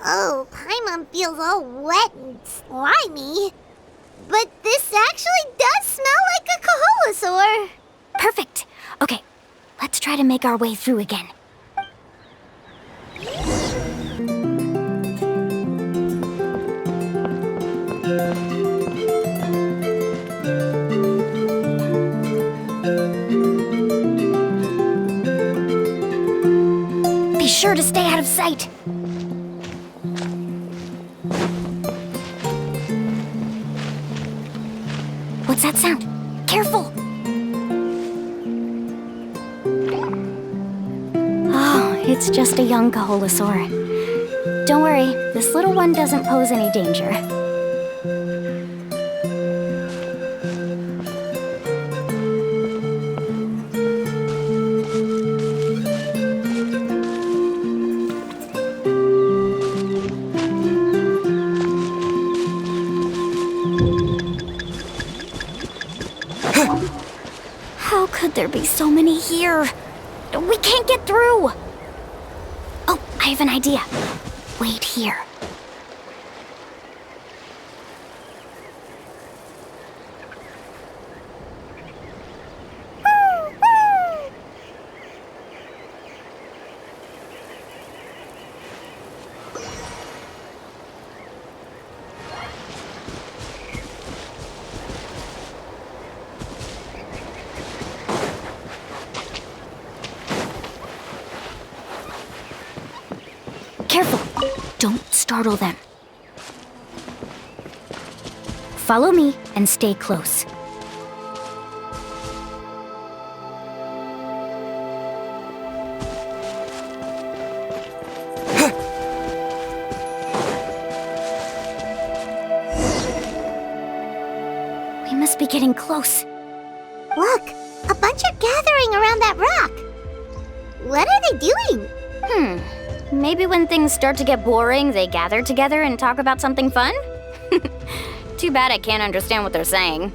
Speaker 1: Oh, Paimon feels all wet and slimy. But this actually does smell like a Kaholosaur.
Speaker 7: Perfect. Okay, let's try to make our way through again. Be sure to stay out of sight. What's that sound? Careful! Oh, it's just a young Kaholosaur. Don't worry, this little one doesn't pose any danger. How could there be so many here? We can't get through! Oh, I have an idea. Wait here. Careful! Don't startle them. Follow me and stay close. We must be getting close.
Speaker 1: Look, a bunch are gathering around that rock. What are they doing?
Speaker 7: Maybe when things start to get boring, they gather together and talk about something fun? Too bad I can't understand what they're saying.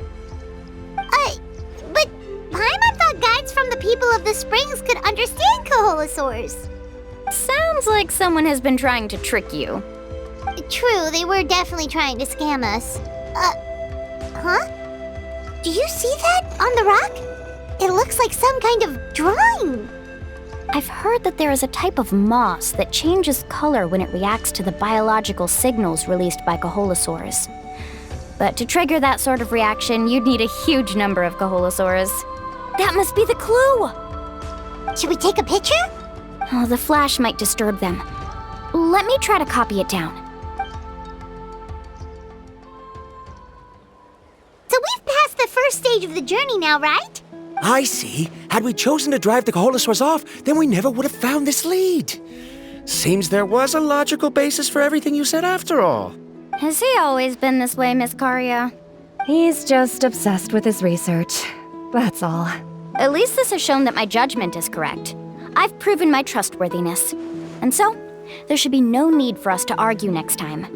Speaker 1: But Paimon thought guides from the people of the springs could understand Kaholosaurs.
Speaker 7: Sounds like someone has been trying to trick you.
Speaker 1: True, they were definitely trying to scam us. Huh? Do you see that on the rock? It looks like some kind of drawing.
Speaker 7: I've heard that there is a type of moss that changes color when it reacts to the biological signals released by Kaholosaurs. But to trigger that sort of reaction, you'd need a huge number of Kaholosaurs. That must be the clue!
Speaker 1: Should we take a picture?
Speaker 7: Oh, the flash might disturb them. Let me try to copy it down.
Speaker 1: So we've passed the first stage of the journey now, right?
Speaker 3: I see. Had we chosen to drive the Kaholosaurs off, then we never would have found this lead. Seems there was a logical basis for everything you said after all.
Speaker 7: Has he always been this way, Miss Karya?
Speaker 2: He's just obsessed with his research. That's all.
Speaker 7: At least this has shown that my judgment is correct. I've proven my trustworthiness. And so, there should be no need for us to argue next time.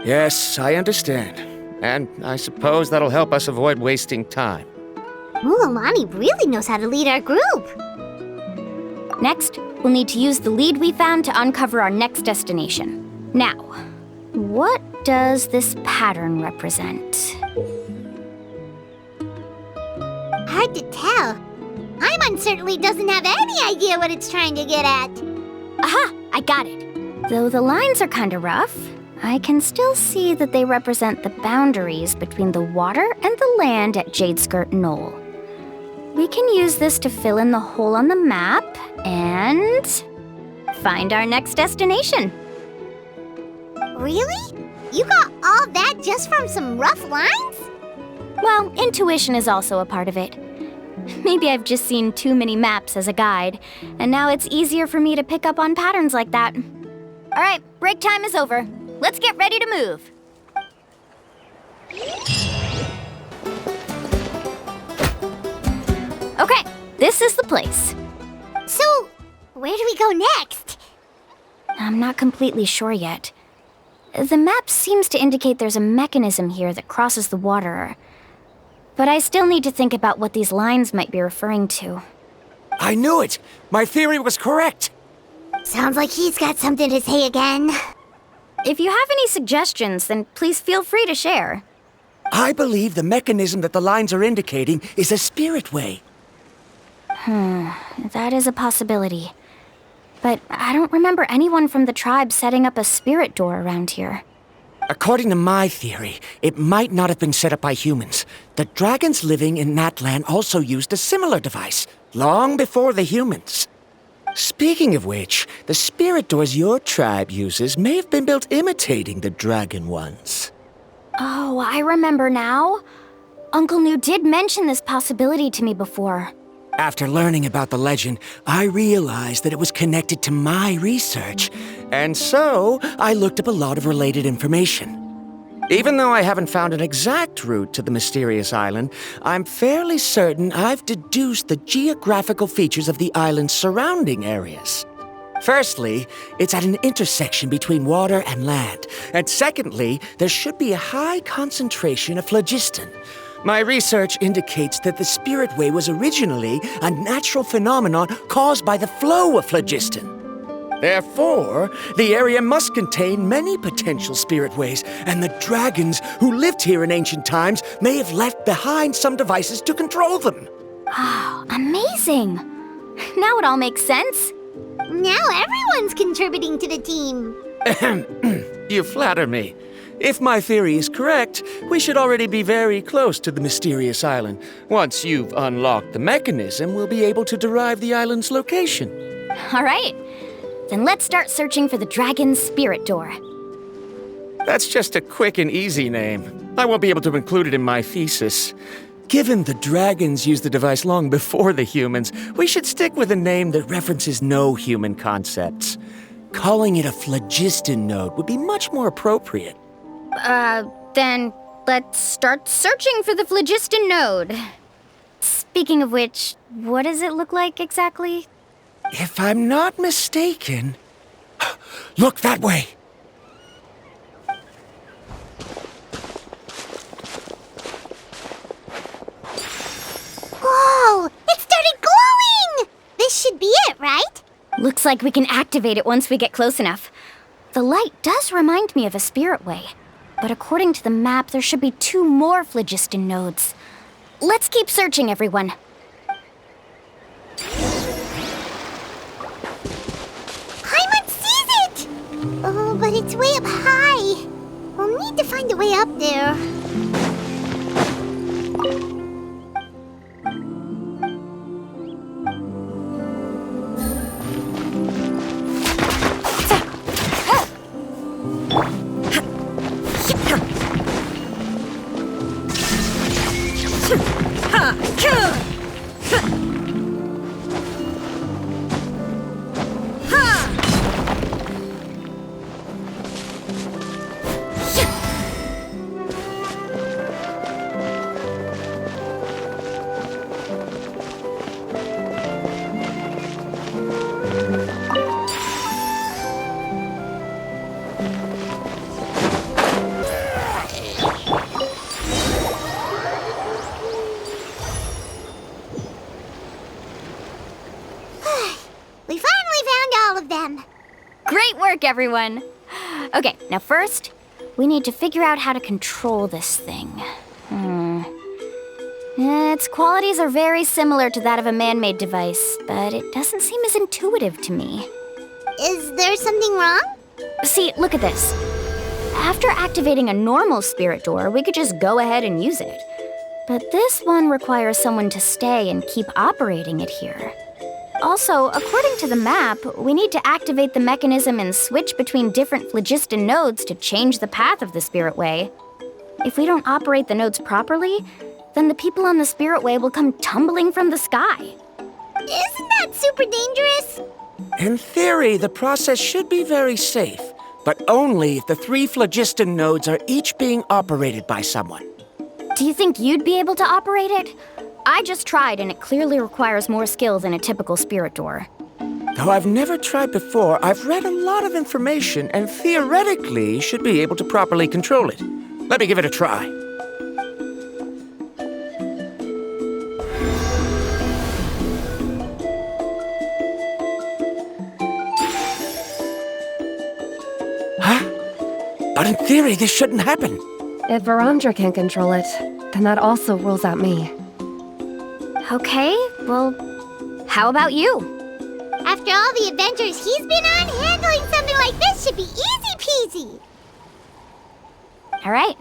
Speaker 3: Yes, I understand. And I suppose that'll help us avoid wasting time.
Speaker 1: Mualani really knows how to lead our group.
Speaker 7: Next, we'll need to use the lead we found to uncover our next destination. Now, what does this pattern represent?
Speaker 1: Hard to tell. Paimon certainly doesn't have any idea what it's trying to get at.
Speaker 7: Aha! I got it. Though the lines are kinda rough, I can still see that they represent the boundaries between the water and the land at Jadeskirt Knoll. We can use this to fill in the hole on the map and find our next destination.
Speaker 1: Really? You got all that just from some rough lines?
Speaker 7: Well, intuition is also a part of it. Maybe I've just seen too many maps as a guide, and now it's easier for me to pick up on patterns like that. All right, break time is over. Let's get ready to move. Okay, this is the place.
Speaker 1: So, where do we go next?
Speaker 7: I'm not completely sure yet. The map seems to indicate there's a mechanism here that crosses the water. But I still need to think about what these lines might be referring to.
Speaker 3: I knew it! My theory was correct!
Speaker 1: Sounds like he's got something to say again.
Speaker 7: If you have any suggestions, then please feel free to share.
Speaker 3: I believe the mechanism that the lines are indicating is a spirit way.
Speaker 7: That is a possibility. But I don't remember anyone from the tribe setting up a spirit door around here.
Speaker 3: According to my theory, it might not have been set up by humans. The dragons living in Natlan also used a similar device, long before the humans. Speaking of which, the spirit doors your tribe uses may have been built imitating the dragon ones.
Speaker 7: Oh, I remember now. Uncle New did mention this possibility to me before.
Speaker 3: After learning about the legend, I realized that it was connected to my research, and so I looked up a lot of related information. Even though I haven't found an exact route to the mysterious island, I'm fairly certain I've deduced the geographical features of the island's surrounding areas. Firstly, it's at an intersection between water and land, and secondly, there should be a high concentration of phlogiston. My research indicates that the Spirit Way was originally a natural phenomenon caused by the flow of phlogiston. Therefore, the area must contain many potential spirit ways, and the dragons who lived here in ancient times may have left behind some devices to control them.
Speaker 7: Oh, amazing! Now it all makes sense.
Speaker 1: Now everyone's contributing to the team.
Speaker 3: You flatter me. If my theory is correct, we should already be very close to the mysterious island. Once you've unlocked the mechanism, we'll be able to derive the island's location.
Speaker 7: All right. Then let's start searching for the dragon's spirit door.
Speaker 3: That's just a quick and easy name. I won't be able to include it in my thesis. Given the dragons used the device long before the humans, we should stick with a name that references no human concepts. Calling it a phlogiston node would be much more appropriate.
Speaker 7: Then let's start searching for the phlogiston node. Speaking of which, what does it look like exactly?
Speaker 3: If I'm not mistaken... Look that way!
Speaker 1: Whoa! It started glowing! This should be it, right?
Speaker 7: Looks like we can activate it once we get close enough. The light does remind me of a spirit way, but according to the map, there should be 2 more phlogiston nodes. Let's keep searching, everyone.
Speaker 1: Paimon sees it! Oh, but it's way up high. We'll need to find a way up there. We finally found all of them.
Speaker 7: Great work, everyone. Okay, now first, we need to figure out how to control this thing. Its qualities are very similar to that of a man-made device, but it doesn't seem as intuitive to me.
Speaker 1: Is there something wrong?
Speaker 7: See, look at this. After activating a normal spirit door, we could just go ahead and use it. But this one requires someone to stay and keep operating it here. Also, according to the map, we need to activate the mechanism and switch between different phlogiston nodes to change the path of the Spirit Way. If we don't operate the nodes properly, then the people on the Spirit Way will come tumbling from the sky.
Speaker 1: Isn't that super dangerous?
Speaker 3: In theory, the process should be very safe, but only if the 3 phlogiston nodes are each being operated by someone.
Speaker 7: Do you think you'd be able to operate it? I just tried, and it clearly requires more skill than a typical spirit door.
Speaker 3: Though I've never tried before, I've read a lot of information and theoretically should be able to properly control it. Let me give it a try. Huh? But in theory, this shouldn't happen.
Speaker 2: If Viramdra can control it, then that also rules out me.
Speaker 7: Okay, well, how about you?
Speaker 1: After all the adventures he's been on, handling something like this should be easy peasy.
Speaker 7: All right,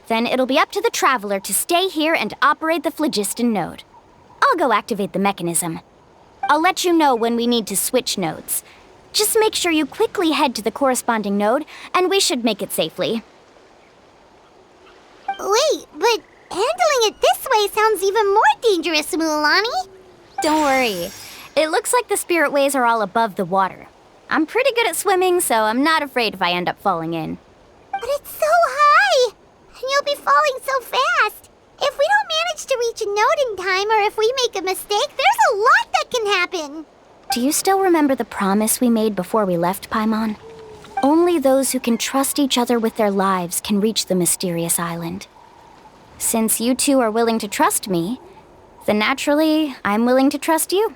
Speaker 7: then it'll be up to the Traveler to stay here and operate the phlogiston node. I'll go activate the mechanism. I'll let you know when we need to switch nodes. Just make sure you quickly head to the corresponding node, and we should make it safely.
Speaker 1: Wait, but handling it this way sounds even more dangerous, Mualani.
Speaker 7: Don't worry. It looks like the spirit ways are all above the water. I'm pretty good at swimming, so I'm not afraid if I end up falling in.
Speaker 1: But it's so high, and you'll be falling so fast. If we don't manage to reach a node in time, or if we make a mistake, there's a lot that can happen.
Speaker 7: Do you still remember the promise we made before we left, Paimon? Only those who can trust each other with their lives can reach the mysterious island. Since you two are willing to trust me, then naturally, I'm willing to trust you.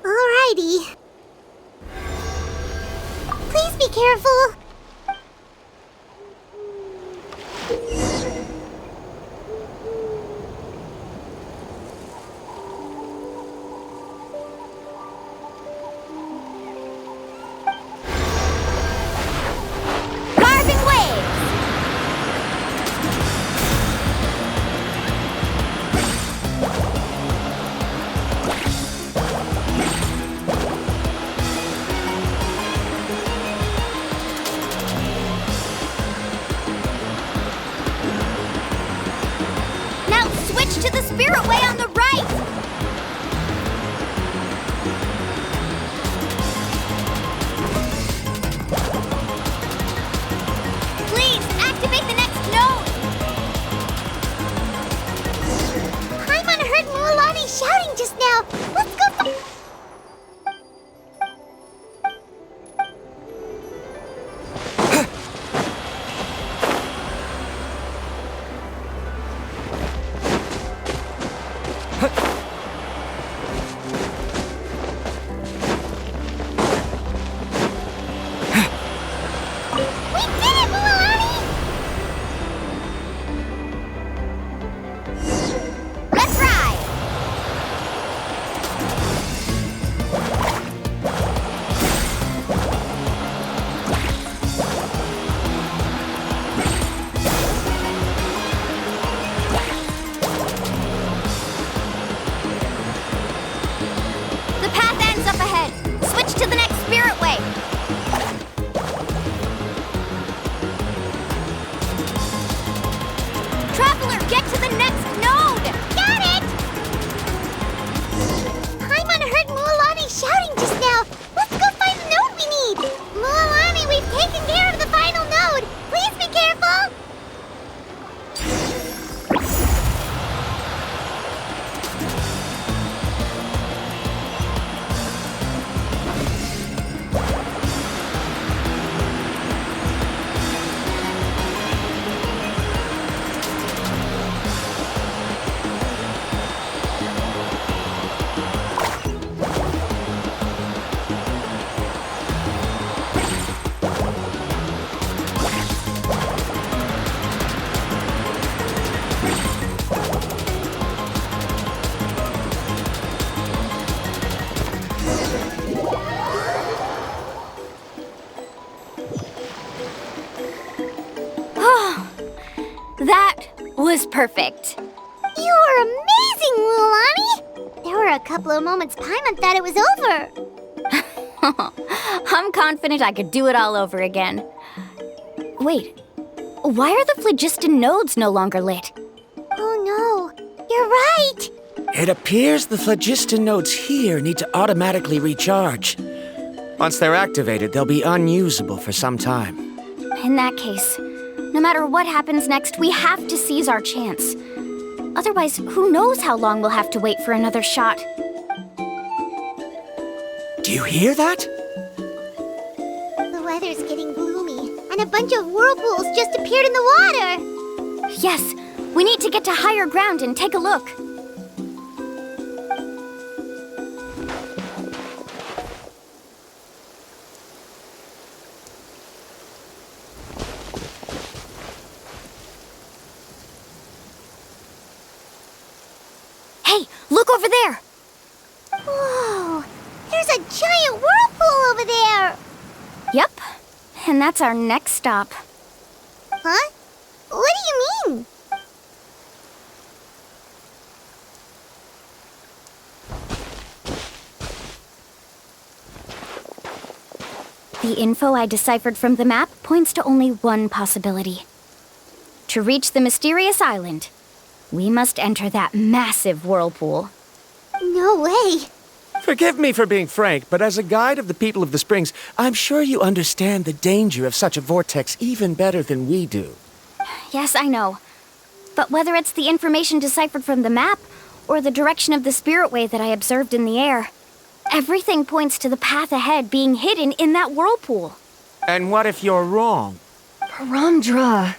Speaker 1: Alrighty. Please be careful.
Speaker 7: was perfect.
Speaker 1: You are amazing, Mualani! There were a couple of moments Paimon thought it was over.
Speaker 7: I'm confident I could do it all over again. Wait, why are the phlogiston nodes no longer lit?
Speaker 1: Oh no, you're right!
Speaker 3: It appears the phlogiston nodes here need to automatically recharge. Once they're activated, they'll be unusable for some time.
Speaker 7: In that case, no matter what happens next, we have to seize our chance. Otherwise, who knows how long we'll have to wait for another shot.
Speaker 3: Do you hear that?
Speaker 1: The weather's getting gloomy, and a bunch of whirlpools just appeared in the water!
Speaker 7: Yes, we need to get to higher ground and take a look. Hey, look over there!
Speaker 1: Whoa! There's a giant whirlpool over there!
Speaker 7: Yep, and that's our next stop.
Speaker 1: Huh? What do you mean?
Speaker 7: The info I deciphered from the map points to only one possibility. To reach the mysterious island, we must enter that massive whirlpool.
Speaker 1: No way!
Speaker 3: Forgive me for being frank, but as a guide of the people of the Springs, I'm sure you understand the danger of such a vortex even better than we do.
Speaker 7: Yes, I know. But whether it's the information deciphered from the map, or the direction of the spirit wave that I observed in the air, everything points to the path ahead being hidden in that whirlpool.
Speaker 3: And what if you're wrong?
Speaker 2: Viramdra.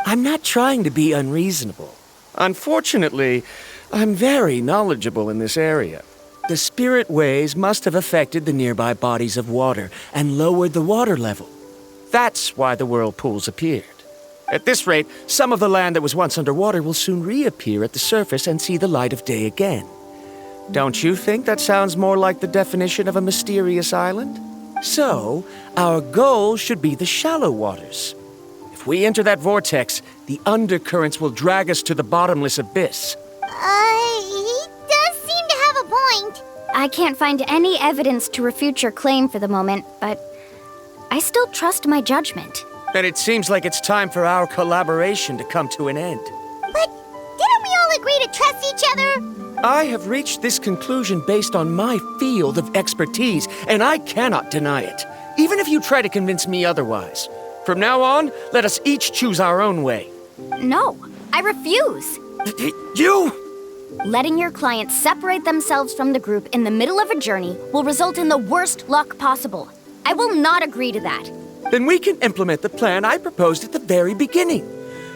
Speaker 3: I'm not trying to be unreasonable. Unfortunately, I'm very knowledgeable in this area. The spirit waves must have affected the nearby bodies of water and lowered the water level. That's why the whirlpools appeared. At this rate, some of the land that was once underwater will soon reappear at the surface and see the light of day again. Don't you think that sounds more like the definition of a mysterious island? So, our goal should be the shallow waters. If we enter that vortex, the undercurrents will drag us to the bottomless abyss.
Speaker 1: He does seem to have a point.
Speaker 7: I can't find any evidence to refute your claim for the moment, but I still trust my judgment.
Speaker 3: Then it seems like it's time for our collaboration to come to an end.
Speaker 1: But didn't we all agree to trust each other?
Speaker 3: I have reached this conclusion based on my field of expertise, and I cannot deny it, even if you try to convince me otherwise. From now on, let us each choose our own way.
Speaker 7: No, I refuse.
Speaker 3: You!
Speaker 7: Letting your clients separate themselves from the group in the middle of a journey will result in the worst luck possible. I will not agree to that.
Speaker 3: Then we can implement the plan I proposed at the very beginning.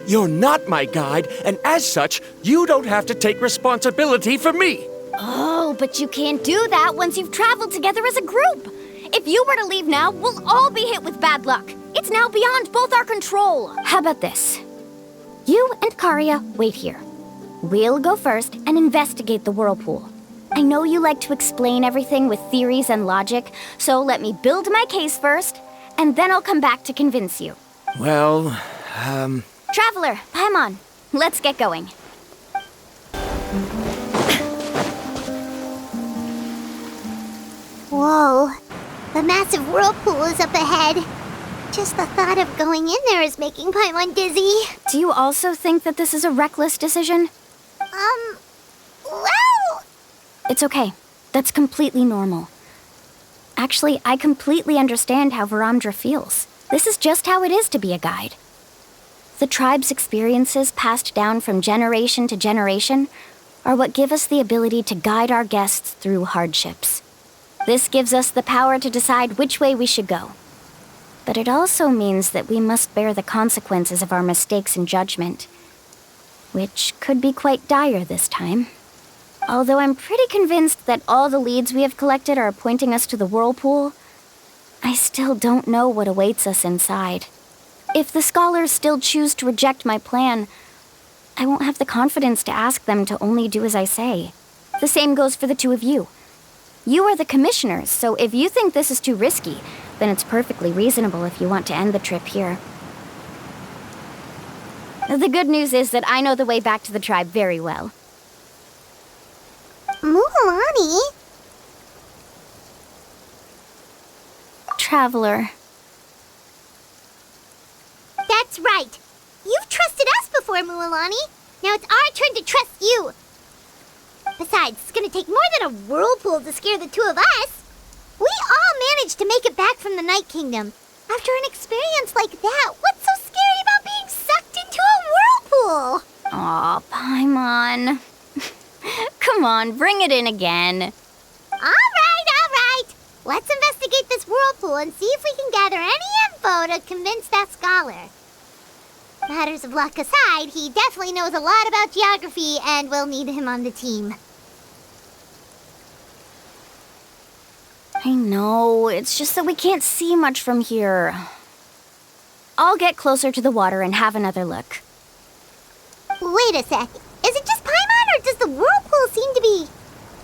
Speaker 3: You're not my guide, and as such, you don't have to take responsibility for me.
Speaker 7: Oh, but you can't do that once you've traveled together as a group. If you were to leave now, we'll all be hit with bad luck. It's now beyond both our control. How about this? You and Karya wait here. We'll go first and investigate the whirlpool. I know you like to explain everything with theories and logic, so let me build my case first, and then I'll come back to convince you.
Speaker 3: Well,
Speaker 7: Traveler, Paimon, let's get going.
Speaker 1: Whoa. The massive whirlpool is up ahead. Just the thought of going in there is making Paimon dizzy.
Speaker 7: Do you also think that this is a reckless decision?
Speaker 1: Well...
Speaker 7: It's okay. That's completely normal. Actually, I completely understand how Viramdra feels. This is just how it is to be a guide. The tribe's experiences passed down from generation to generation are what give us the ability to guide our guests through hardships. This gives us the power to decide which way we should go. But it also means that we must bear the consequences of our mistakes and judgment, which could be quite dire this time. Although I'm pretty convinced that all the leads we have collected are pointing us to the whirlpool, I still don't know what awaits us inside. If the scholars still choose to reject my plan, I won't have the confidence to ask them to only do as I say. The same goes for the two of you. You are the commissioners, so if you think this is too risky, then it's perfectly reasonable if you want to end the trip here. The good news is that I know the way back to the tribe very well.
Speaker 1: Mualani?
Speaker 7: Traveler.
Speaker 1: That's right. You've trusted us before, Mualani. Now it's our turn to trust you. Besides, it's gonna take more than a whirlpool to scare the two of us. We all managed to make it back from the Night Kingdom. After an experience like that, what's so scary about being sucked into a whirlpool?
Speaker 7: Aw, Paimon. Come on, bring it in again.
Speaker 1: All right. Let's investigate this whirlpool and see if we can gather any info to convince that scholar. Matters of luck aside, he definitely knows a lot about geography, and we'll need him on the team.
Speaker 7: I know, it's just that we can't see much from here. I'll get closer to the water and have another look.
Speaker 1: Wait a sec. Is it just Paimon, or does the whirlpool seem to be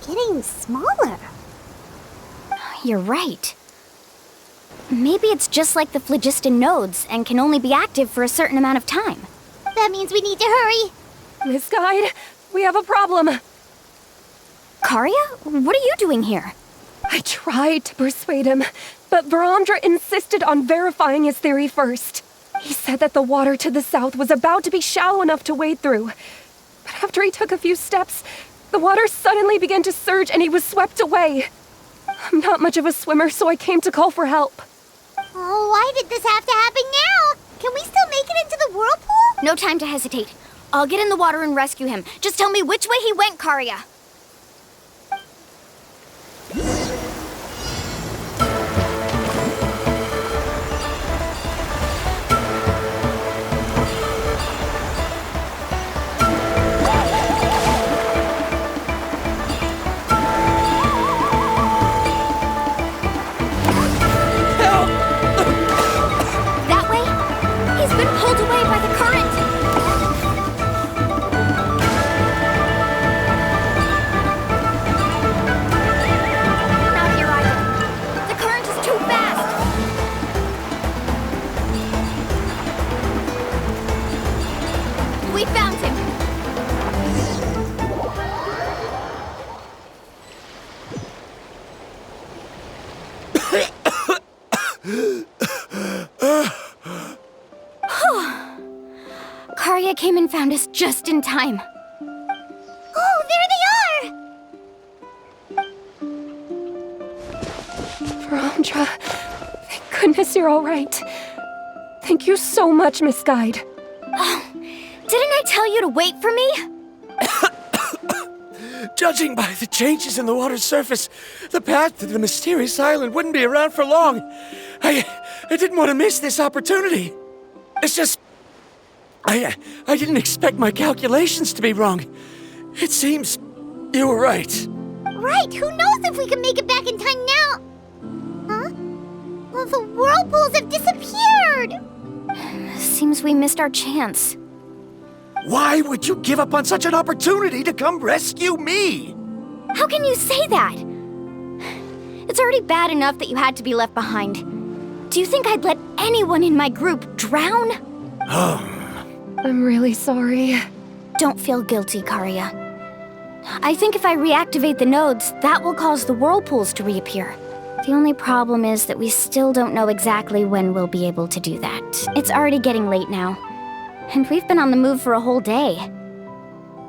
Speaker 1: getting smaller?
Speaker 7: You're right. Maybe it's just like the phlogiston nodes and can only be active for a certain amount of time.
Speaker 1: That means we need to hurry.
Speaker 2: Miss Guide, we have a problem.
Speaker 7: Karya, what are you doing here?
Speaker 2: I tried to persuade him, but Viramdra insisted on verifying his theory first. He said that the water to the south was about to be shallow enough to wade through. But after he took a few steps, the water suddenly began to surge and he was swept away. I'm not much of a swimmer, so I came to call for help.
Speaker 1: Oh, why did this have to happen now? Can we still make it into the whirlpool?
Speaker 7: No time to hesitate. I'll get in the water and rescue him. Just tell me which way he went, Karya. Karya came and found us just in time.
Speaker 1: Oh, there they are!
Speaker 2: Viramdra, thank goodness you're all right. Thank you so much, Miss Guide.
Speaker 7: Oh, didn't I tell you to wait for me?
Speaker 3: Judging by the changes in the water's surface, the path to the mysterious island wouldn't be around for long. I didn't want to miss this opportunity. It's just... I didn't expect my calculations to be wrong. It seems you were right.
Speaker 1: Right, who knows if we can make it back in time now? Huh? Well, the whirlpools have disappeared!
Speaker 7: Seems we missed our chance.
Speaker 3: Why would you give up on such an opportunity to come rescue me?
Speaker 7: How can you say that? It's already bad enough that you had to be left behind. Do you think I'd let anyone in my group drown?
Speaker 2: I'm really sorry.
Speaker 7: Don't feel guilty, Karya. I think if I reactivate the nodes, that will cause the whirlpools to reappear. The only problem is that we still don't know exactly when we'll be able to do that. It's already getting late now, and we've been on the move for a whole day.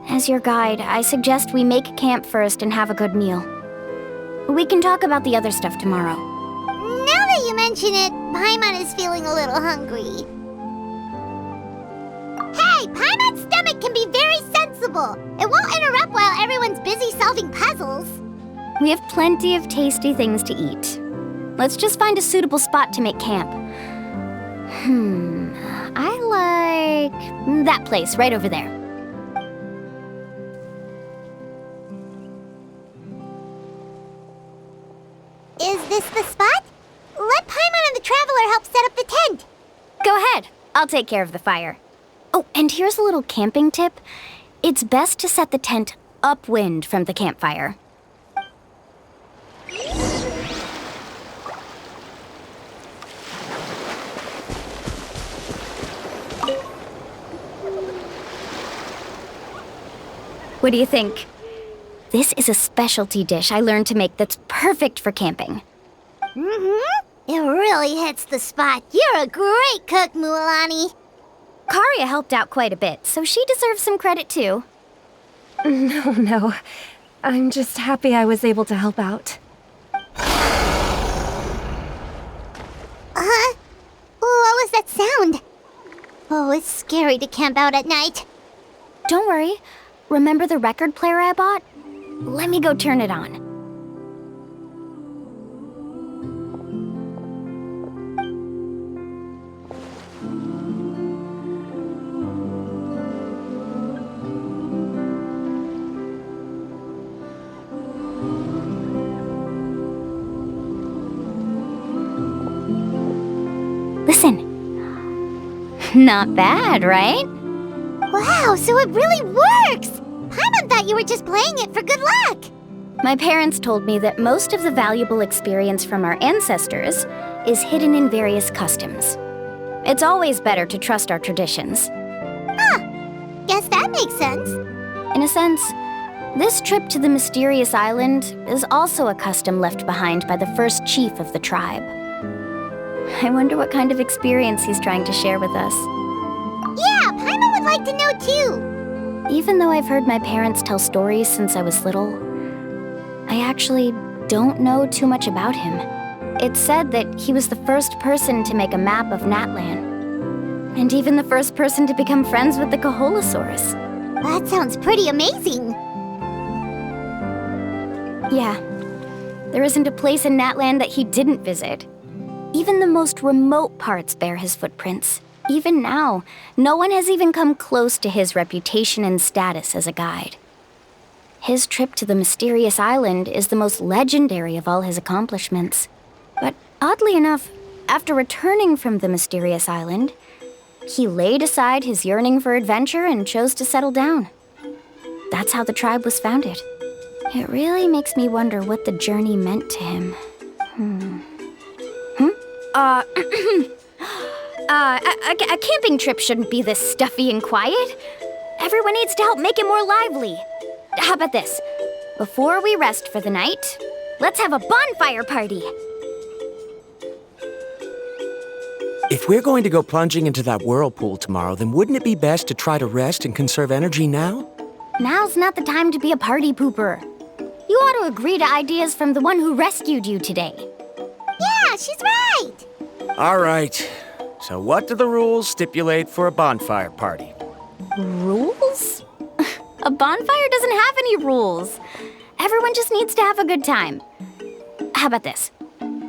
Speaker 7: As your guide, I suggest we make camp first and have a good meal. We can talk about the other stuff tomorrow.
Speaker 1: Now that you mention it, Paimon is feeling a little hungry. Hey, Paimon's stomach can be very sensible. It won't interrupt while everyone's busy solving puzzles.
Speaker 7: We have plenty of tasty things to eat. Let's just find a suitable spot to make camp. I like that place right over there.
Speaker 1: Is this the spot? Let Paimon and the Traveler help set up the tent.
Speaker 7: Go ahead. I'll take care of the fire. Oh, and here's a little camping tip. It's best to set the tent upwind from the campfire. What do you think? This is a specialty dish I learned to make that's perfect for camping.
Speaker 1: Mm-hmm. It really hits the spot. You're a great cook, Mualani.
Speaker 7: Karya helped out quite a bit, so she deserves some credit too.
Speaker 2: No. I'm just happy I was able to help out.
Speaker 1: What was that sound? Oh, it's scary to camp out at night.
Speaker 7: Don't worry. Remember the record player I bought? Let me go turn it on. Listen. Not bad, right?
Speaker 1: Wow, so it really works! Paimon thought you were just playing it for good luck.
Speaker 7: My parents told me that most of the valuable experience from our ancestors is hidden in various customs. It's always better to trust our traditions.
Speaker 1: Guess that makes sense.
Speaker 7: In a sense, this trip to the mysterious island is also a custom left behind by the first chief of the tribe. I wonder what kind of experience he's trying to share with us.
Speaker 1: Yeah, Paimon would like to know too.
Speaker 7: Even though I've heard my parents tell stories since I was little, I actually don't know too much about him. It's said that he was the first person to make a map of Natlan, and even the first person to become friends with the Kaholosaurus.
Speaker 1: That sounds pretty amazing.
Speaker 7: Yeah, there isn't a place in Natlan that he didn't visit. Even the most remote parts bear his footprints. Even now, no one has even come close to his reputation and status as a guide. His trip to the mysterious island is the most legendary of all his accomplishments. But oddly enough, after returning from the mysterious island, he laid aside his yearning for adventure and chose to settle down. That's how the tribe was founded. It really makes me wonder what the journey meant to him. A camping trip shouldn't be this stuffy and quiet. Everyone needs to help make it more lively. How about this? Before we rest for the night, let's have a bonfire party.
Speaker 3: If we're going to go plunging into that whirlpool tomorrow, then wouldn't it be best to try to rest and conserve energy now?
Speaker 7: Now's not the time to be a party pooper. You ought to agree to ideas from the one who rescued you today.
Speaker 1: Yeah, she's right.
Speaker 3: All right. So what do the rules stipulate for a bonfire party?
Speaker 7: Rules? A bonfire doesn't have any rules. Everyone just needs to have a good time. How about this?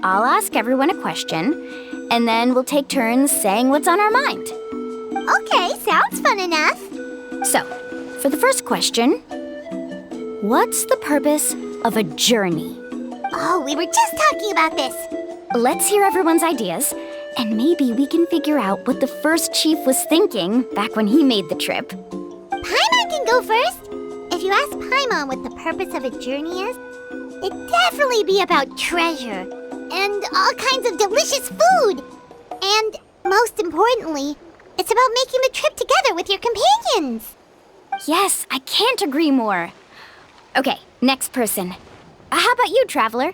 Speaker 7: I'll ask everyone a question, and then we'll take turns saying what's on our mind.
Speaker 1: Okay, sounds fun enough.
Speaker 7: So, for the first question, what's the purpose of a journey?
Speaker 1: Oh, we were just talking about this.
Speaker 7: Let's hear everyone's ideas, and maybe we can figure out what the first chief was thinking back when he made the trip.
Speaker 1: Paimon can go first. If you ask Paimon what the purpose of a journey is, it'd definitely be about treasure and all kinds of delicious food. And most importantly, it's about making the trip together with your companions.
Speaker 7: Yes, I can't agree more. Okay, next person. How about you, Traveler?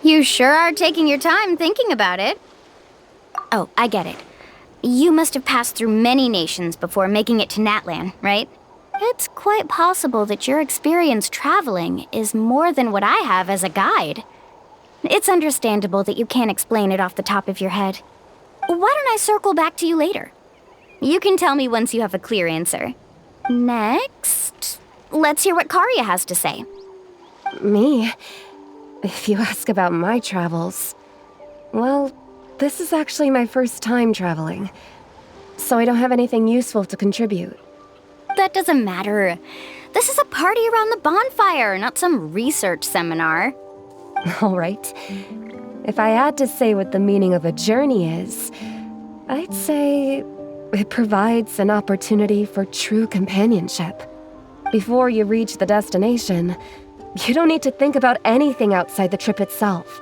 Speaker 7: You sure are taking your time thinking about it. Oh, I get it. You must have passed through many nations before making it to Natlan, right? It's quite possible that your experience traveling is more than what I have as a guide. It's understandable that you can't explain it off the top of your head. Why don't I circle back to you later? You can tell me once you have a clear answer. Next, let's hear what Karya has to say.
Speaker 2: Me? If you ask about my travels, well, this is actually my first time traveling, so I don't have anything useful to contribute.
Speaker 7: That doesn't matter. This is a party around the bonfire, not some research seminar.
Speaker 2: All right. If I had to say what the meaning of a journey is, I'd say it provides an opportunity for true companionship. Before you reach the destination, you don't need to think about anything outside the trip itself.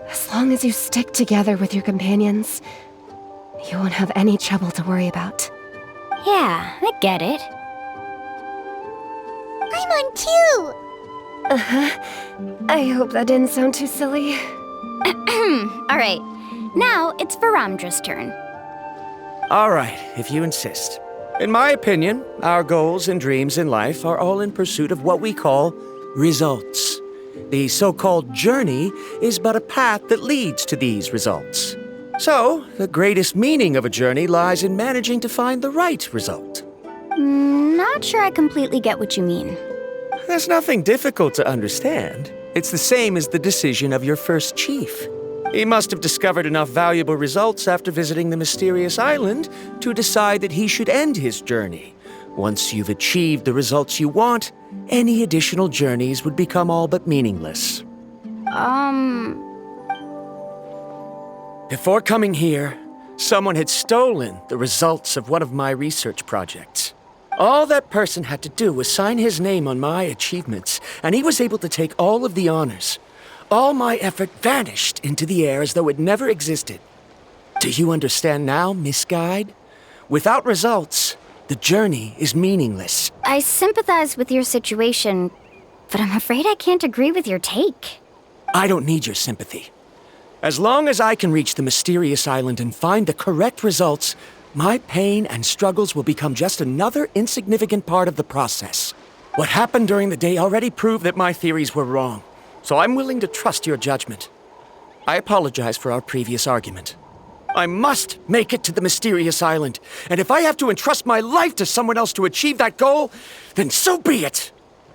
Speaker 2: As long as you stick together with your companions, you won't have any trouble to worry about.
Speaker 7: Yeah, I get it.
Speaker 1: I'm on too!
Speaker 2: I hope that didn't sound too silly.
Speaker 7: Alright, now it's Viramdra's turn.
Speaker 3: All right, if you insist. In my opinion, our goals and dreams in life are all in pursuit of what we call results. The so-called journey is but a path that leads to these results. So, the greatest meaning of a journey lies in managing to find the right result.
Speaker 7: Not sure I completely get what you mean.
Speaker 3: There's nothing difficult to understand. It's the same as the decision of your first chief. He must have discovered enough valuable results after visiting the mysterious island to decide that he should end his journey. Once you've achieved the results you want, any additional journeys would become all but meaningless. Before coming here, someone had stolen the results of one of my research projects. All that person had to do was sign his name on my achievements, and he was able to take all of the honors. All my effort vanished into the air as though it never existed. Do you understand now, Miss Guide? Without results, the journey is meaningless.
Speaker 7: I sympathize with your situation, but I'm afraid I can't agree with your take.
Speaker 3: I don't need your sympathy. As long as I can reach the mysterious island and find the correct results, my pain and struggles will become just another insignificant part of the process. What happened during the day already proved that my theories were wrong, so I'm willing to trust your judgment. I apologize for our previous argument. I must make it to the mysterious island, and if I have to entrust my life to someone else to achieve that goal, then so be it!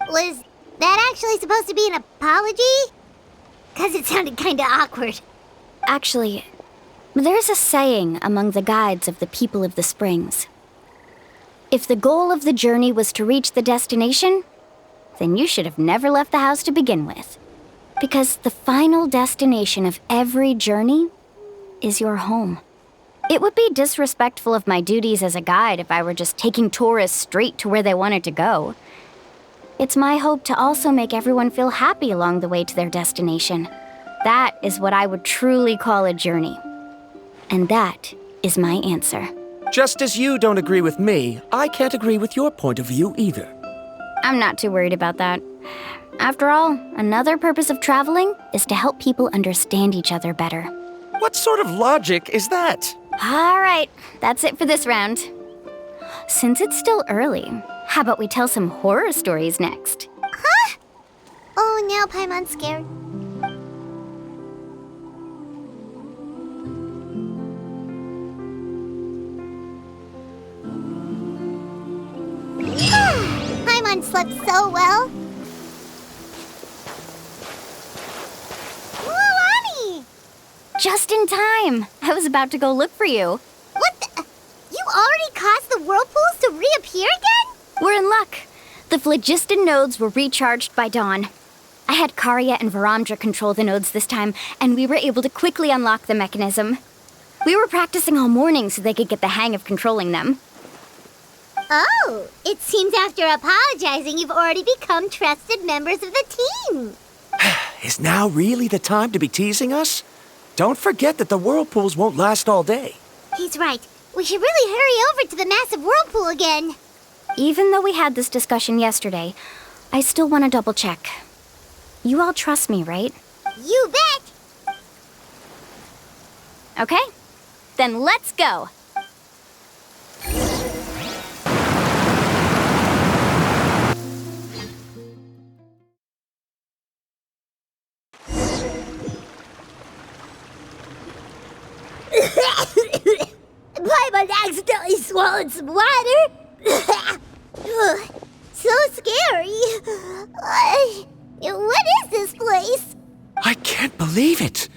Speaker 1: Was that actually supposed to be an apology? 'Cause it sounded kinda awkward.
Speaker 7: Actually, there's a saying among the guides of the people of the Springs. If the goal of the journey was to reach the destination, then you should have never left the house to begin with. Because the final destination of every journey is your home. It would be disrespectful of my duties as a guide if I were just taking tourists straight to where they wanted to go. It's my hope to also make everyone feel happy along the way to their destination. That is what I would truly call a journey. And that is my answer.
Speaker 3: Just as you don't agree with me, I can't agree with your point of view either.
Speaker 7: I'm not too worried about that. After all, another purpose of traveling is to help people understand each other better.
Speaker 3: What sort of logic is that?
Speaker 7: All right, that's it for this round. Since it's still early, how about we tell some horror stories next?
Speaker 1: Huh? Oh, now Paimon's scared. Paimon slept so well. Mualani!
Speaker 7: Just in time. I was about to go look for you.
Speaker 1: What the? You already caused the whirlpools to reappear again?
Speaker 7: We're in luck. The phlogiston nodes were recharged by dawn. I had Karya and Viramdra control the nodes this time, and we were able to quickly unlock the mechanism. We were practicing all morning so they could get the hang of controlling them.
Speaker 1: Oh, it seems after apologizing, you've already become trusted members of the team.
Speaker 3: Is now really the time to be teasing us? Don't forget that the whirlpools won't last all day.
Speaker 1: He's right. We should really hurry over to the massive whirlpool again.
Speaker 7: Even though we had this discussion yesterday, I still want to double check. You all trust me, right?
Speaker 1: You bet!
Speaker 7: Okay, then let's go!
Speaker 1: Paimon accidentally swallowed some water. So scary. What is this place?
Speaker 3: I can't believe it.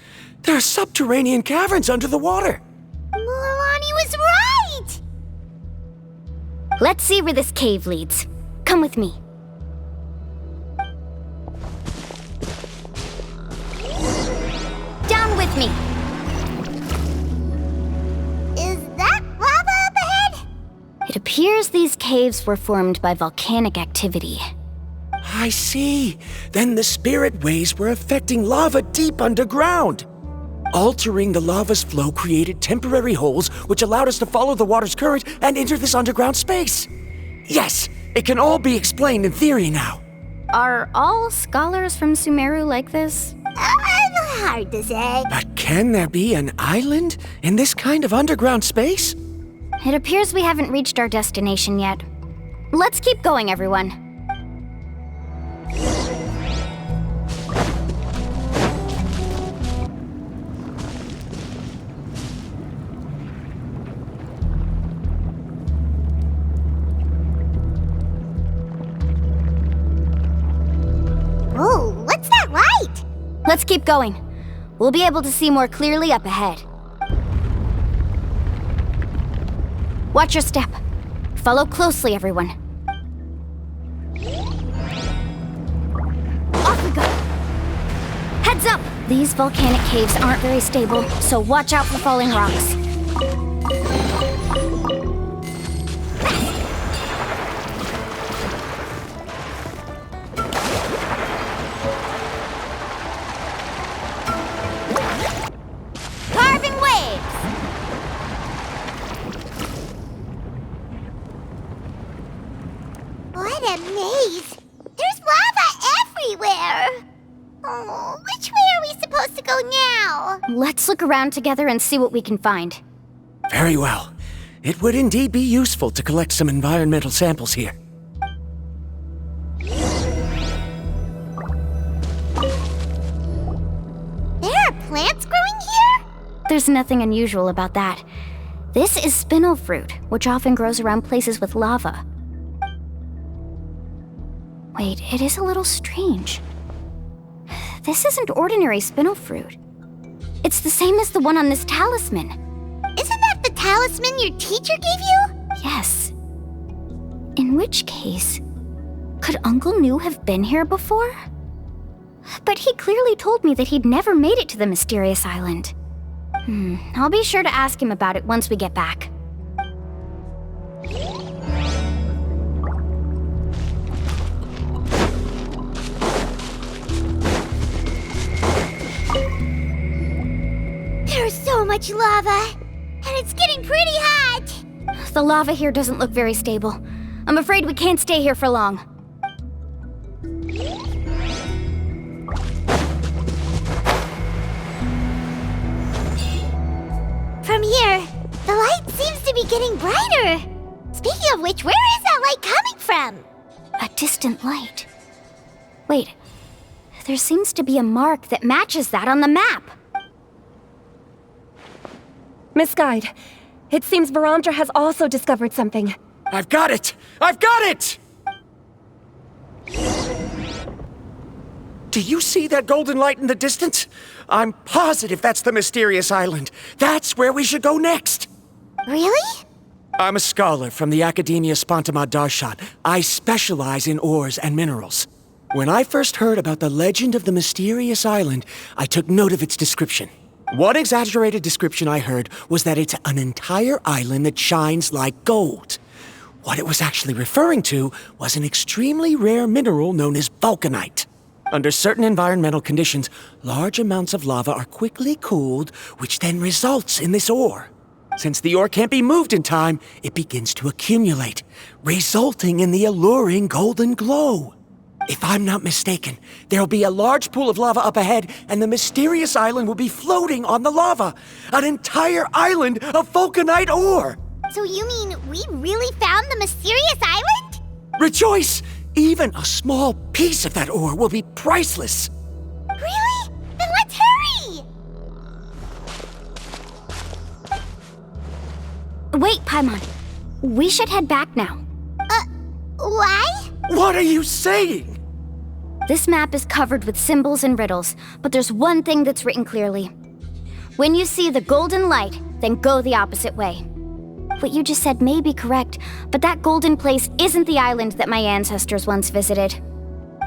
Speaker 3: There are subterranean caverns under the water.
Speaker 1: Mualani was right!
Speaker 7: Let's see where this cave leads. Come with me. Down with me.
Speaker 1: Is that lava up ahead?
Speaker 7: It appears these caves were formed by volcanic activity.
Speaker 3: I see. Then the spirit waves were affecting lava deep underground. Altering the lava's flow created temporary holes which allowed us to follow the water's current and enter this underground space. Yes, it can all be explained in theory now.
Speaker 7: Are all scholars from Sumeru like this?
Speaker 1: Hard to say.
Speaker 3: But can there be an island in this kind of underground space?
Speaker 7: It appears we haven't reached our destination yet. Let's keep going, everyone.
Speaker 1: Oh, what's that light?
Speaker 7: Let's keep going. We'll be able to see more clearly up ahead. Watch your step. Follow closely, everyone. Off we go. Heads up! These volcanic caves aren't very stable, so watch out for falling rocks.
Speaker 1: Carving waves! What a maze! There's lava everywhere! Oh, which way are we supposed to go now?
Speaker 7: Let's look around together and see what we can find.
Speaker 3: Very well. It would indeed be useful to collect some environmental samples here.
Speaker 1: There are plants growing here?
Speaker 7: There's nothing unusual about that. This is spinel fruit, which often grows around places with lava. Wait, it is a little strange. This isn't ordinary spinel fruit. It's the same as the one on this talisman.
Speaker 1: Isn't that the talisman your teacher gave you?
Speaker 7: Yes. In which case, could Uncle New have been here before? But he clearly told me that he'd never made it to the mysterious island. I'll be sure to ask him about it once we get back.
Speaker 1: There's so much lava, and it's getting pretty hot.
Speaker 7: The lava here doesn't look very stable. I'm afraid we can't stay here for long.
Speaker 1: From here, the light seems to be getting brighter. Speaking of which, where is that light coming from?
Speaker 7: A distant light. Wait, there seems to be a mark that matches that on the map.
Speaker 2: Miss Guide, it seems Viramdra has also discovered something.
Speaker 3: I've got it! I've got it! Do you see that golden light in the distance? I'm positive that's the mysterious island. That's where we should go next.
Speaker 1: Really?
Speaker 3: I'm a scholar from the Academia Spontamad Darshan. I specialize in ores and minerals. When I first heard about the legend of the mysterious island, I took note of its description. One exaggerated description I heard was that it's an entire island that shines like gold. What it was actually referring to was an extremely rare mineral known as vulcanite. Under certain environmental conditions, large amounts of lava are quickly cooled, which then results in this ore. Since the ore can't be moved in time, it begins to accumulate, resulting in the alluring golden glow. If I'm not mistaken, there'll be a large pool of lava up ahead, and the mysterious island will be floating on the lava. An entire island of vulcanite ore!
Speaker 1: So you mean we really found the mysterious island?
Speaker 3: Rejoice! Even a small piece of that ore will be priceless.
Speaker 1: Really? Then let's hurry!
Speaker 7: Wait, Paimon. We should head back now.
Speaker 1: Why?
Speaker 3: What are you saying?
Speaker 7: This map is covered with symbols and riddles, but there's one thing that's written clearly. When you see the golden light, then go the opposite way. What you just said may be correct, but that golden place isn't the island that my ancestors once visited.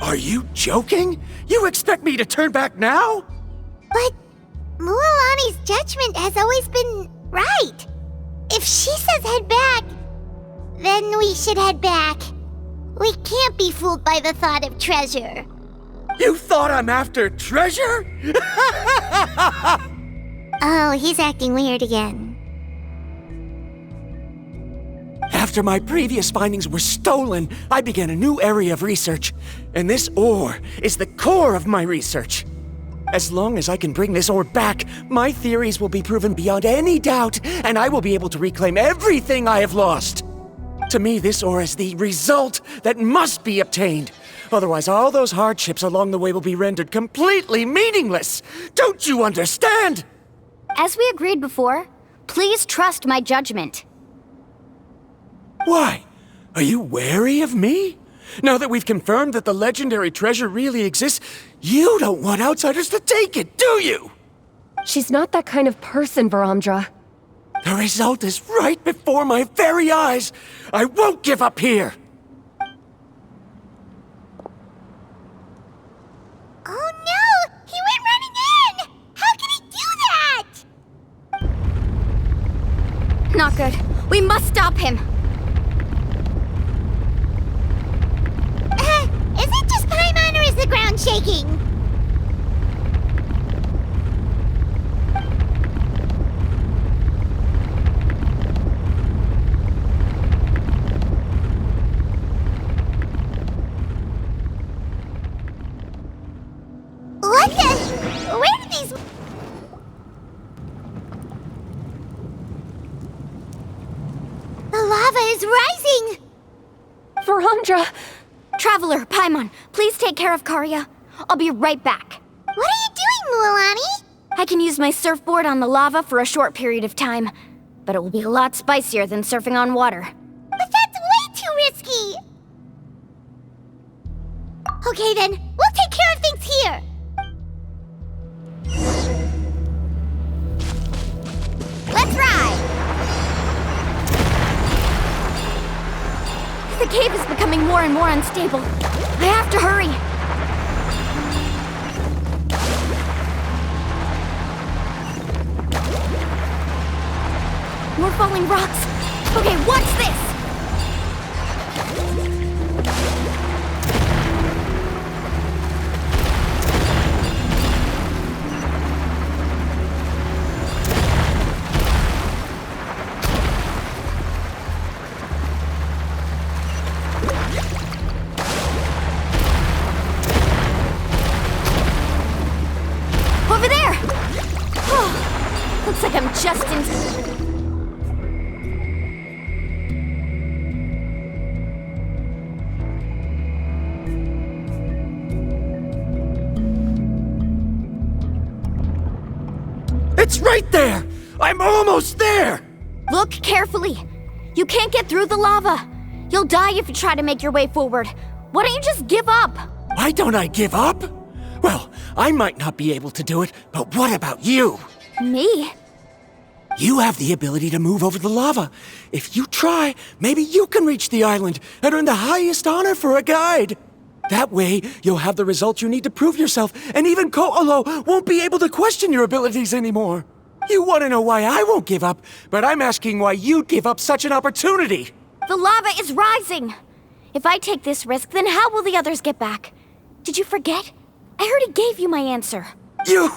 Speaker 3: Are you joking? You expect me to turn back now?
Speaker 1: But Mualani's judgment has always been right. If she says head back, then we should head back. We can't be fooled by the thought of treasure.
Speaker 3: You thought I'm after treasure?
Speaker 1: Oh, he's acting weird again.
Speaker 3: After my previous findings were stolen, I began a new area of research. And this ore is the core of my research. As long as I can bring this ore back, my theories will be proven beyond any doubt, and I will be able to reclaim everything I have lost. To me, this ore is the result that must be obtained. Otherwise, all those hardships along the way will be rendered completely meaningless. Don't you understand?
Speaker 7: As we agreed before, please trust my judgment.
Speaker 3: Why? Are you wary of me? Now that we've confirmed that the legendary treasure really exists, you don't want outsiders to take it, do you?
Speaker 2: She's not that kind of person, Viramdra.
Speaker 3: The result is right before my very eyes. I won't give up here.
Speaker 1: Oh no! He went running in! How can he do that?
Speaker 7: Not good. We must stop him.
Speaker 1: Is it just Paimon or is the ground shaking? What the? Where did these... The lava is rising!
Speaker 2: Viramdra!
Speaker 7: Traveler, Paimon, please take care of Karya. I'll be right back.
Speaker 1: What are you doing, Mualani?
Speaker 7: I can use my surfboard on the lava for a short period of time, but it will be a lot spicier than surfing on water.
Speaker 1: But that's way too risky! Okay then, we'll take care of things here! Let's ride!
Speaker 7: The cave is becoming more and more unstable. I have to hurry. More falling rocks. Okay, watch this! Over there! Oh, looks like I'm just in...
Speaker 3: It's right there! I'm almost there!
Speaker 7: Look carefully. You can't get through the lava. You'll die if you try to make your way forward. Why don't you just give up?
Speaker 3: Why don't I give up? Well, I might not be able to do it, but what about you?
Speaker 7: Me?
Speaker 3: You have the ability to move over the lava. If you try, maybe you can reach the island and earn the highest honor for a guide. That way, you'll have the results you need to prove yourself, and even Ko'olo won't be able to question your abilities anymore. You want to know why I won't give up, but I'm asking why you'd give up such an opportunity.
Speaker 7: The lava is rising. If I take this risk, then how will the others get back? Did you forget? I already gave you my answer.
Speaker 3: You...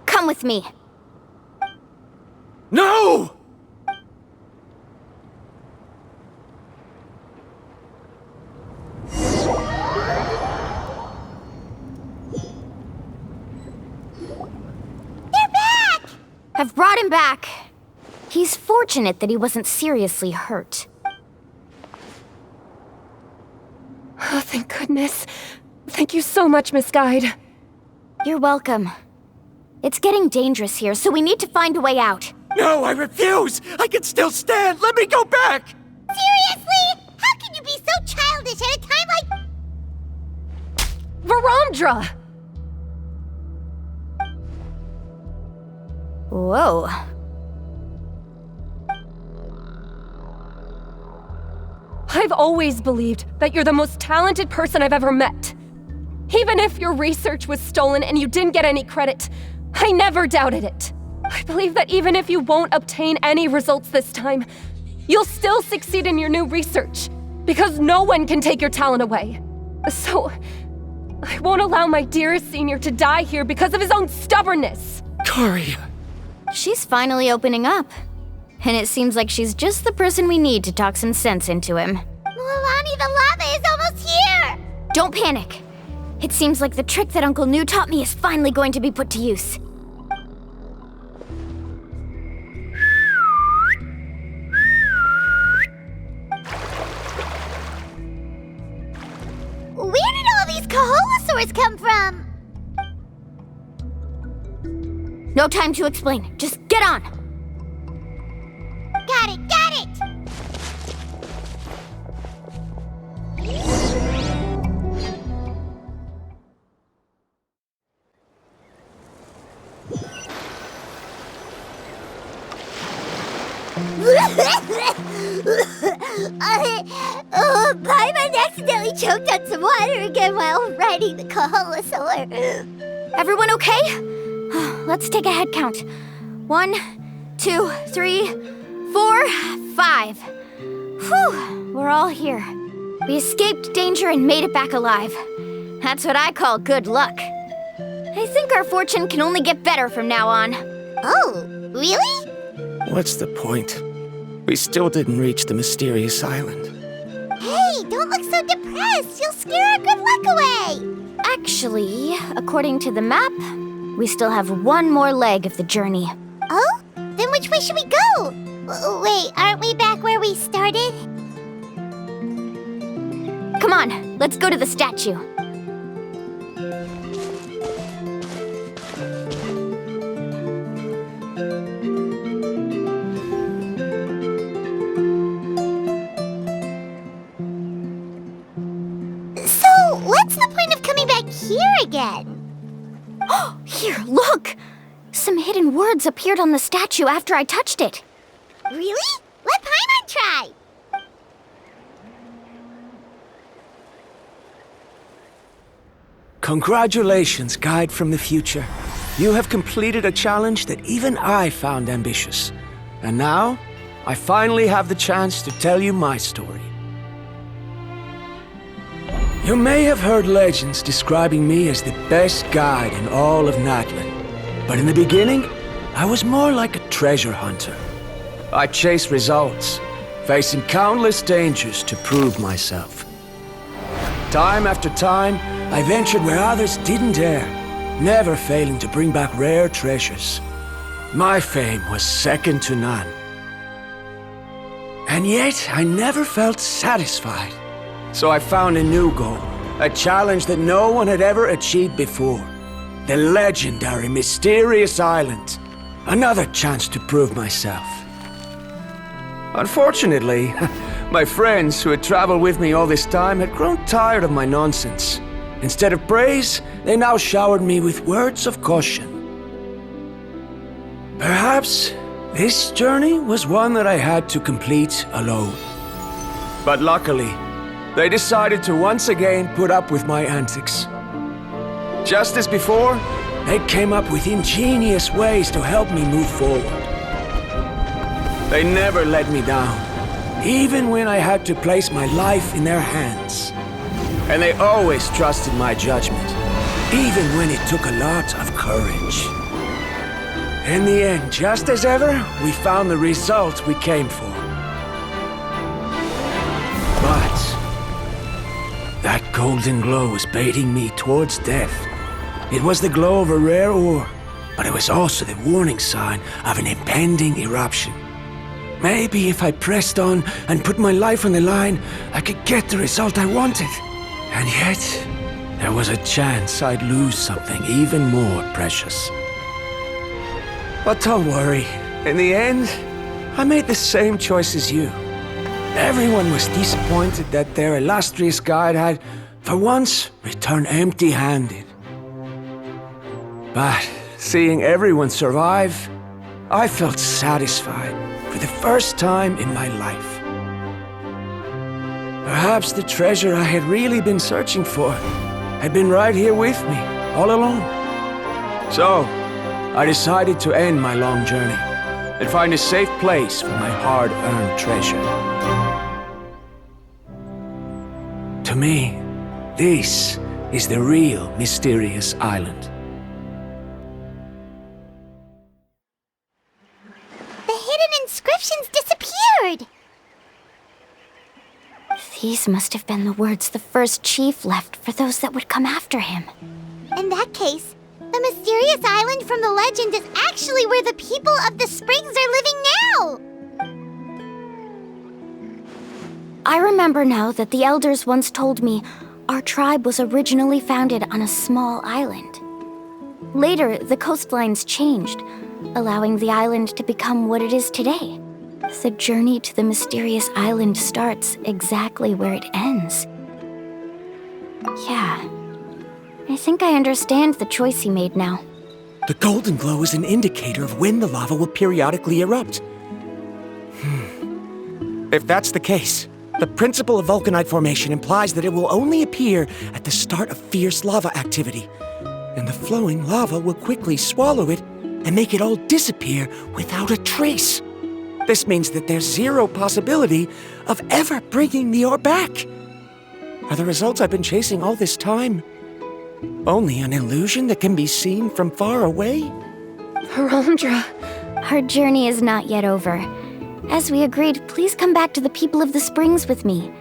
Speaker 7: Come with me.
Speaker 3: No!
Speaker 7: I've brought him back. He's fortunate that he wasn't seriously hurt.
Speaker 2: Oh, thank goodness. Thank you so much, Miss Guide.
Speaker 7: You're welcome. It's getting dangerous here, so we need to find a way out.
Speaker 3: No, I refuse! I can still stand! Let me go back!
Speaker 1: Seriously? How can you be so childish at a time like...
Speaker 2: Viramdra!
Speaker 7: Whoa.
Speaker 2: I've always believed that you're the most talented person I've ever met. Even if your research was stolen and you didn't get any credit, I never doubted it. I believe that even if you won't obtain any results this time, you'll still succeed in your new research, because no one can take your talent away. So, I won't allow my dearest senior to die here because of his own stubbornness.
Speaker 3: Karya.
Speaker 7: She's finally opening up. And it seems like she's just the person we need to talk some sense into him.
Speaker 1: Mualani, the lava is almost here!
Speaker 7: Don't panic. It seems like the trick that Uncle New taught me is finally going to be put to use.
Speaker 1: Where did all these Kaholosaurs come from?
Speaker 7: No time to explain. Just get on.
Speaker 1: Got it, got it! Paimon accidentally choked on some water again while riding the Kaholosaur.
Speaker 7: Everyone okay? Let's take a head count. 1, 2, 3, 4, 5. Whew, we're all here. We escaped danger and made it back alive. That's what I call good luck. I think our fortune can only get better from now on.
Speaker 1: Oh, really?
Speaker 3: What's the point? We still didn't reach the mysterious island.
Speaker 1: Hey, don't look so depressed. You'll scare our good luck away.
Speaker 7: Actually, according to the map, we still have one more leg of the journey.
Speaker 1: Oh? Then which way should we go? Wait, aren't we back where we started?
Speaker 7: Come on, let's go to the statue.
Speaker 1: So, what's the point of coming back here again?
Speaker 7: Oh, here, look! Some hidden words appeared on the statue after I touched it.
Speaker 1: Really? Let Paimon try!
Speaker 3: Congratulations, guide from the future. You have completed a challenge that even I found ambitious. And now, I finally have the chance to tell you my story. You may have heard legends describing me as the best guide in all of Natlan. But in the beginning, I was more like a treasure hunter. I chased results, facing countless dangers to prove myself. Time after time, I ventured where others didn't dare, never failing to bring back rare treasures. My fame was second to none. And yet, I never felt satisfied. So I found a new goal, a challenge that no one had ever achieved before. The legendary Mysterious Island. Another chance to prove myself. Unfortunately, my friends who had traveled with me all this time had grown tired of my nonsense. Instead of praise, they now showered me with words of caution. Perhaps this journey was one that I had to complete alone. But luckily, they decided to once again put up with my antics. Just as before, they came up with ingenious ways to help me move forward. They never let me down, even when I had to place my life in their hands. And they always trusted my judgment, even when it took a lot of courage. In the end, just as ever, we found the result we came for. But that golden glow was baiting me towards death. It was the glow of a rare ore, but it was also the warning sign of an impending eruption. Maybe if I pressed on and put my life on the line, I could get the result I wanted. And yet, there was a chance I'd lose something even more precious. But don't worry, in the end, I made the same choice as you. Everyone was disappointed that their illustrious guide had, for once, returned empty-handed. But seeing everyone survive, I felt satisfied for the first time in my life. Perhaps the treasure I had really been searching for had been right here with me, all along. So, I decided to end my long journey and find a safe place for my hard-earned treasure. To me, this is the real mysterious island.
Speaker 1: The hidden inscriptions disappeared!
Speaker 7: These must have been the words the first chief left for those that would come after him.
Speaker 1: In that case, the mysterious island from the legend is actually where the people of the springs are living now!
Speaker 7: I remember now that the elders once told me our tribe was originally founded on a small island. Later, the coastlines changed, allowing the island to become what it is today. The journey to the mysterious island starts exactly where it ends. Yeah, I think I understand the choice he made now.
Speaker 3: The golden glow is an indicator of when the lava will periodically erupt. If that's the case, the principle of vulcanite formation implies that it will only appear at the start of fierce lava activity, and the flowing lava will quickly swallow it and make it all disappear without a trace. This means that there's zero possibility of ever bringing the ore back. Are the results I've been chasing all this time only an illusion that can be seen from far away?
Speaker 2: Viramdra.
Speaker 7: Our journey is not yet over. As we agreed, please come back to the people of the springs with me.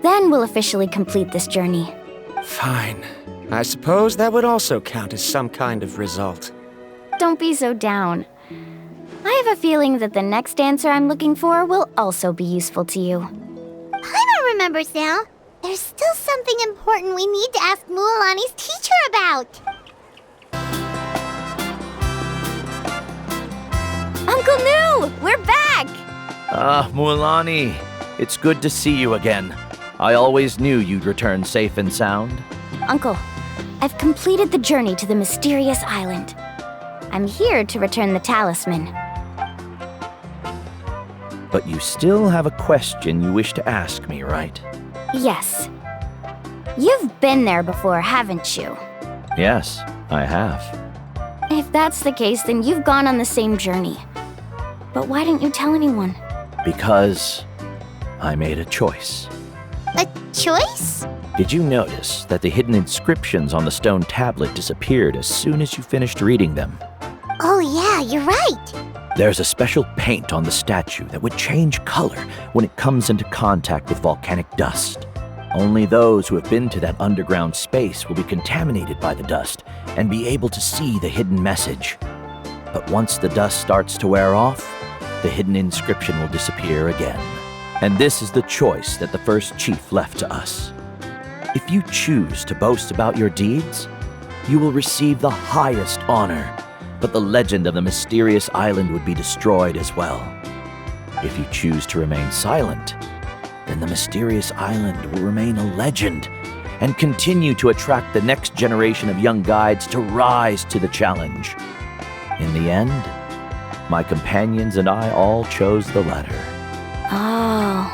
Speaker 7: Then we'll officially complete this journey.
Speaker 3: Fine. I suppose that would also count as some kind of result.
Speaker 7: Don't be so down. I have a feeling that the next answer I'm looking for will also be useful to you.
Speaker 1: Paimon remembers now. There's still something important we need to ask Mualani's teacher about.
Speaker 7: Uncle Nu! We're back!
Speaker 14: Mualani, it's good to see you again. I always knew you'd return safe and sound.
Speaker 7: Uncle, I've completed the journey to the mysterious island. I'm here to return the talisman.
Speaker 14: But you still have a question you wish to ask me, right?
Speaker 7: Yes. You've been there before, haven't you?
Speaker 14: Yes, I have.
Speaker 7: If that's the case, then you've gone on the same journey. But why didn't you tell anyone?
Speaker 14: Because I made a choice.
Speaker 1: A choice?
Speaker 14: Did you notice that the hidden inscriptions on the stone tablet disappeared as soon as you finished reading them?
Speaker 1: Oh yeah, you're right.
Speaker 14: There's a special paint on the statue that would change color when it comes into contact with volcanic dust. Only those who have been to that underground space will be contaminated by the dust and be able to see the hidden message. But once the dust starts to wear off, the hidden inscription will disappear again. And this is the choice that the first chief left to us. If you choose to boast about your deeds, you will receive the highest honor, but the legend of the mysterious island would be destroyed as well. If you choose to remain silent, then the mysterious island will remain a legend and continue to attract the next generation of young guides to rise to the challenge. In the end, my companions and I all chose the latter.
Speaker 7: Oh,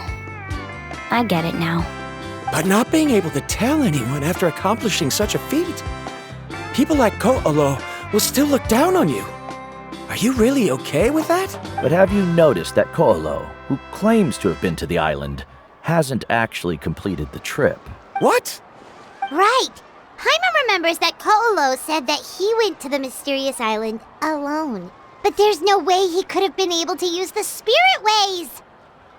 Speaker 7: I get it now.
Speaker 3: But not being able to tell anyone after accomplishing such a feat. People like Ko'olo will still look down on you. Are you really okay with that?
Speaker 14: But have you noticed that Ko'olo, who claims to have been to the island, hasn't actually completed the trip?
Speaker 3: What?
Speaker 1: Right. Paimon remembers that Ko'olo said that he went to the mysterious island alone. But there's no way he could have been able to use the spirit ways.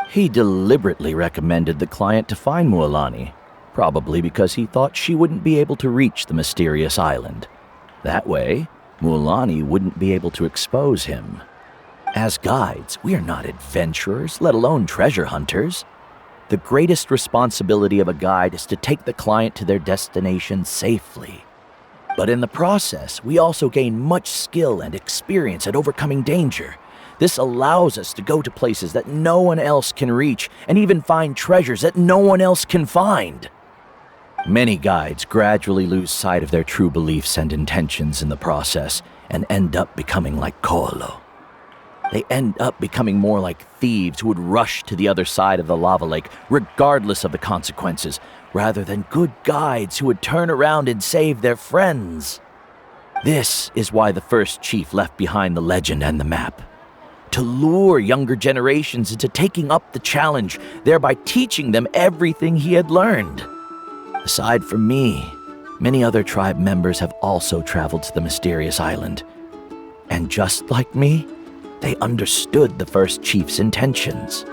Speaker 14: He deliberately recommended the client to find Mualani, probably because he thought she wouldn't be able to reach the mysterious island. That way, Mualani wouldn't be able to expose him. As guides, we are not adventurers, let alone treasure hunters. The greatest responsibility of a guide is to take the client to their destination safely. But in the process, we also gain much skill and experience at overcoming danger. This allows us to go to places that no one else can reach and even find treasures that no one else can find. Many guides gradually lose sight of their true beliefs and intentions in the process and end up becoming like Ko'olo. They end up becoming more like thieves who would rush to the other side of the lava lake, regardless of the consequences, rather than good guides who would turn around and save their friends. This is why the first chief left behind the legend and the map. To lure younger generations into taking up the challenge, thereby teaching them everything he had learned. Aside from me, many other tribe members have also traveled to the mysterious island. And just like me, they understood the first chief's intentions.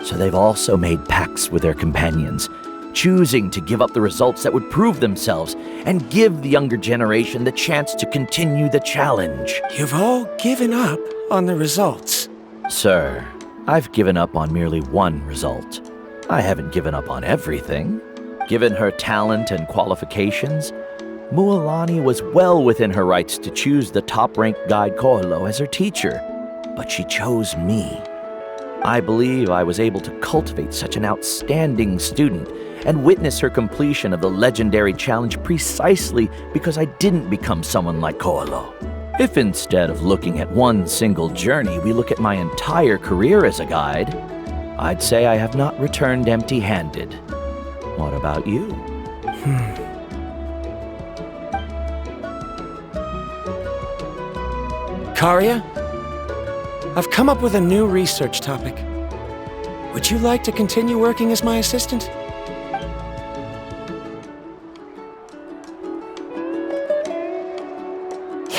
Speaker 14: So they've also made pacts with their companions, choosing to give up the results that would prove themselves and give the younger generation the chance to continue the challenge.
Speaker 3: You've all given up on the results.
Speaker 14: Sir, I've given up on merely one result. I haven't given up on everything. Given her talent and qualifications, Mualani was well within her rights to choose the top-ranked guide Koholo as her teacher, but she chose me. I believe I was able to cultivate such an outstanding student and witness her completion of the legendary challenge precisely because I didn't become someone like Koholo. If instead of looking at one single journey, we look at my entire career as a guide, I'd say I have not returned empty-handed. What about you?
Speaker 3: Karya, I've come up with a new research topic. Would you like to continue working as my assistant?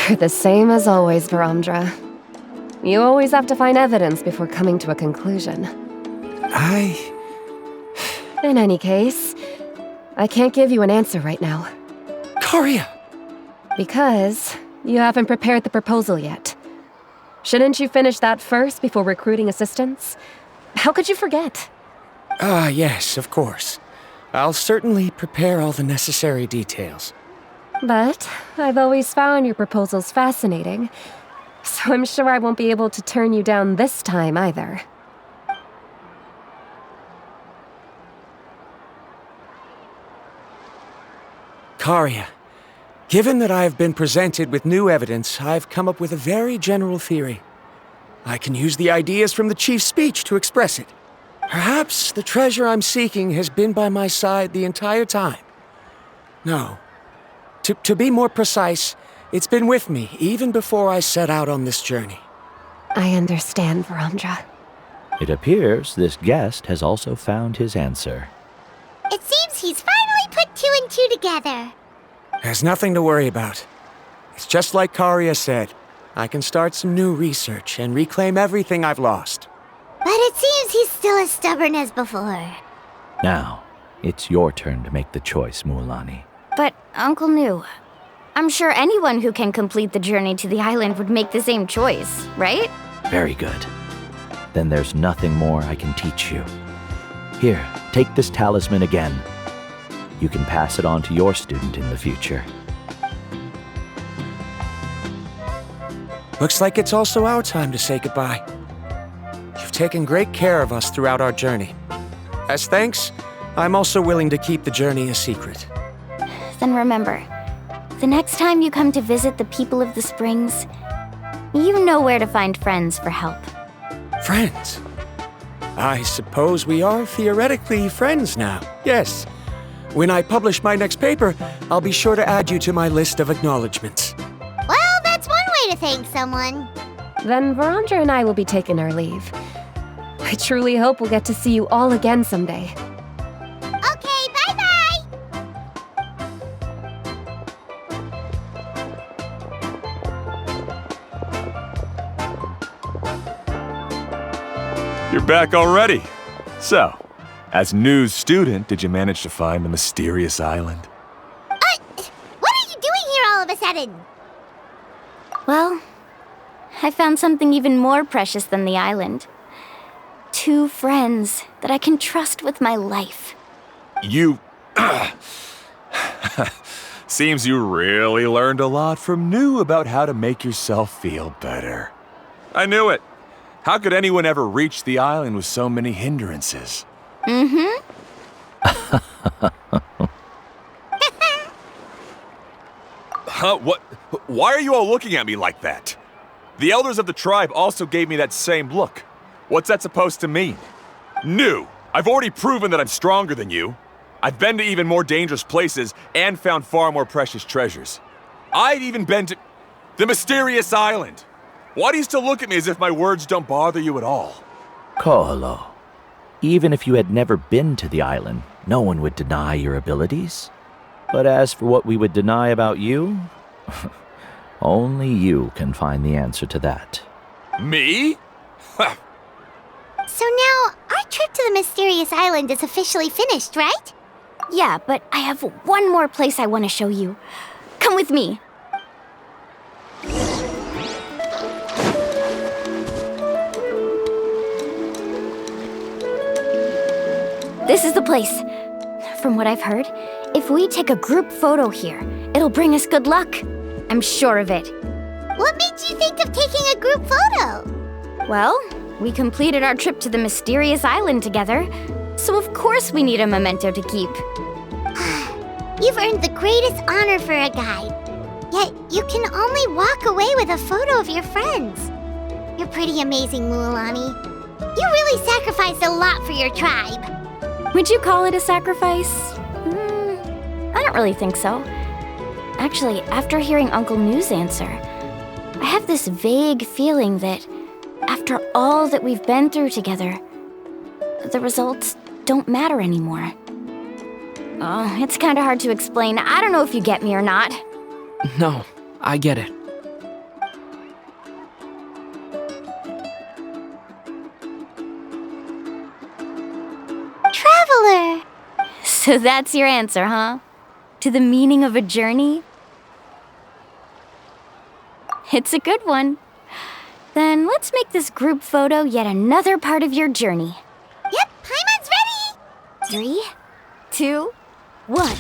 Speaker 2: You're the same as always, Viramdra. You always have to find evidence before coming to a conclusion. In any case, I can't give you an answer right now.
Speaker 3: Karya!
Speaker 2: Because you haven't prepared the proposal yet. Shouldn't you finish that first before recruiting assistants? How could you forget?
Speaker 3: Yes, of course. I'll certainly prepare all the necessary details.
Speaker 2: But I've always found your proposals fascinating, so I'm sure I won't be able to turn you down this time either.
Speaker 3: Karya, given that I have been presented with new evidence, I've come up with a very general theory. I can use the ideas from the chief's speech to express it. Perhaps the treasure I'm seeking has been by my side the entire time. No. To be more precise, it's been with me even before I set out on this journey.
Speaker 2: I understand, Viramdra.
Speaker 14: It appears this guest has also found his answer.
Speaker 1: It seems he's finally put two and two together.
Speaker 3: There's nothing to worry about. It's just like Karya said. I can start some new research and reclaim everything I've lost.
Speaker 1: But it seems he's still as stubborn as before.
Speaker 14: Now, it's your turn to make the choice, Mualani.
Speaker 7: But, Uncle Nu, I'm sure anyone who can complete the journey to the island would make the same choice, right?
Speaker 14: Very good. Then there's nothing more I can teach you. Here, take this talisman again. You can pass it on to your student in the future.
Speaker 3: Looks like it's also our time to say goodbye. You've taken great care of us throughout our journey. As thanks, I'm also willing to keep the journey a secret.
Speaker 7: Then remember, the next time you come to visit the people of the Springs, you know where to find friends for help.
Speaker 3: Friends? I suppose we are theoretically friends now, yes. When I publish my next paper, I'll be sure to add you to my list of acknowledgements.
Speaker 1: Well, that's one way to thank someone.
Speaker 2: Then Viramdra and I will be taking our leave. I truly hope we'll get to see you all again someday.
Speaker 1: Okay, bye-bye!
Speaker 11: You're back already. So, as Nu's student, did you manage to find the mysterious island?
Speaker 1: What are you doing here all of a sudden?
Speaker 7: Well, I found something even more precious than the island. 2 friends that I can trust with my life.
Speaker 11: You... Seems you really learned a lot from Nu about how to make yourself feel better. I knew it. How could anyone ever reach the island with so many hindrances? Huh? What? Why are you all looking at me like that? The elders of the tribe also gave me that same look. What's that supposed to mean? New! I've already proven that I'm stronger than you. I've been to even more dangerous places and found far more precious treasures. I've even been to the mysterious island. Why do you still look at me as if my words don't bother you at all?
Speaker 14: Ko'olo, even if you had never been to the island, no one would deny your abilities. But as for what we would deny about you, only you can find the answer to that.
Speaker 11: Me?
Speaker 1: So now, our trip to the mysterious island is officially finished, right?
Speaker 7: Yeah, but I have one more place I want to show you. Come with me. This is the place. From what I've heard, if we take a group photo here, it'll bring us good luck. I'm sure of it.
Speaker 1: What made you think of taking a group photo?
Speaker 7: Well, we completed our trip to the mysterious island together, so of course we need a memento to keep.
Speaker 1: You've earned the greatest honor for a guide. Yet, you can only walk away with a photo of your friends. You're pretty amazing, Mualani. You really sacrificed a lot for your tribe.
Speaker 7: Would you call it a sacrifice? I don't really think so. Actually, after hearing Uncle New's answer, I have this vague feeling that after all that we've been through together, the results don't matter anymore. Oh, it's kind of hard to explain. I don't know if you get me or not.
Speaker 8: No, I get it.
Speaker 1: Traveler!
Speaker 7: So that's your answer, huh? To the meaning of a journey? It's a good one. Then let's make this group photo yet another part of your journey.
Speaker 1: Yep, Paimon's ready!
Speaker 7: 3, 2, 1.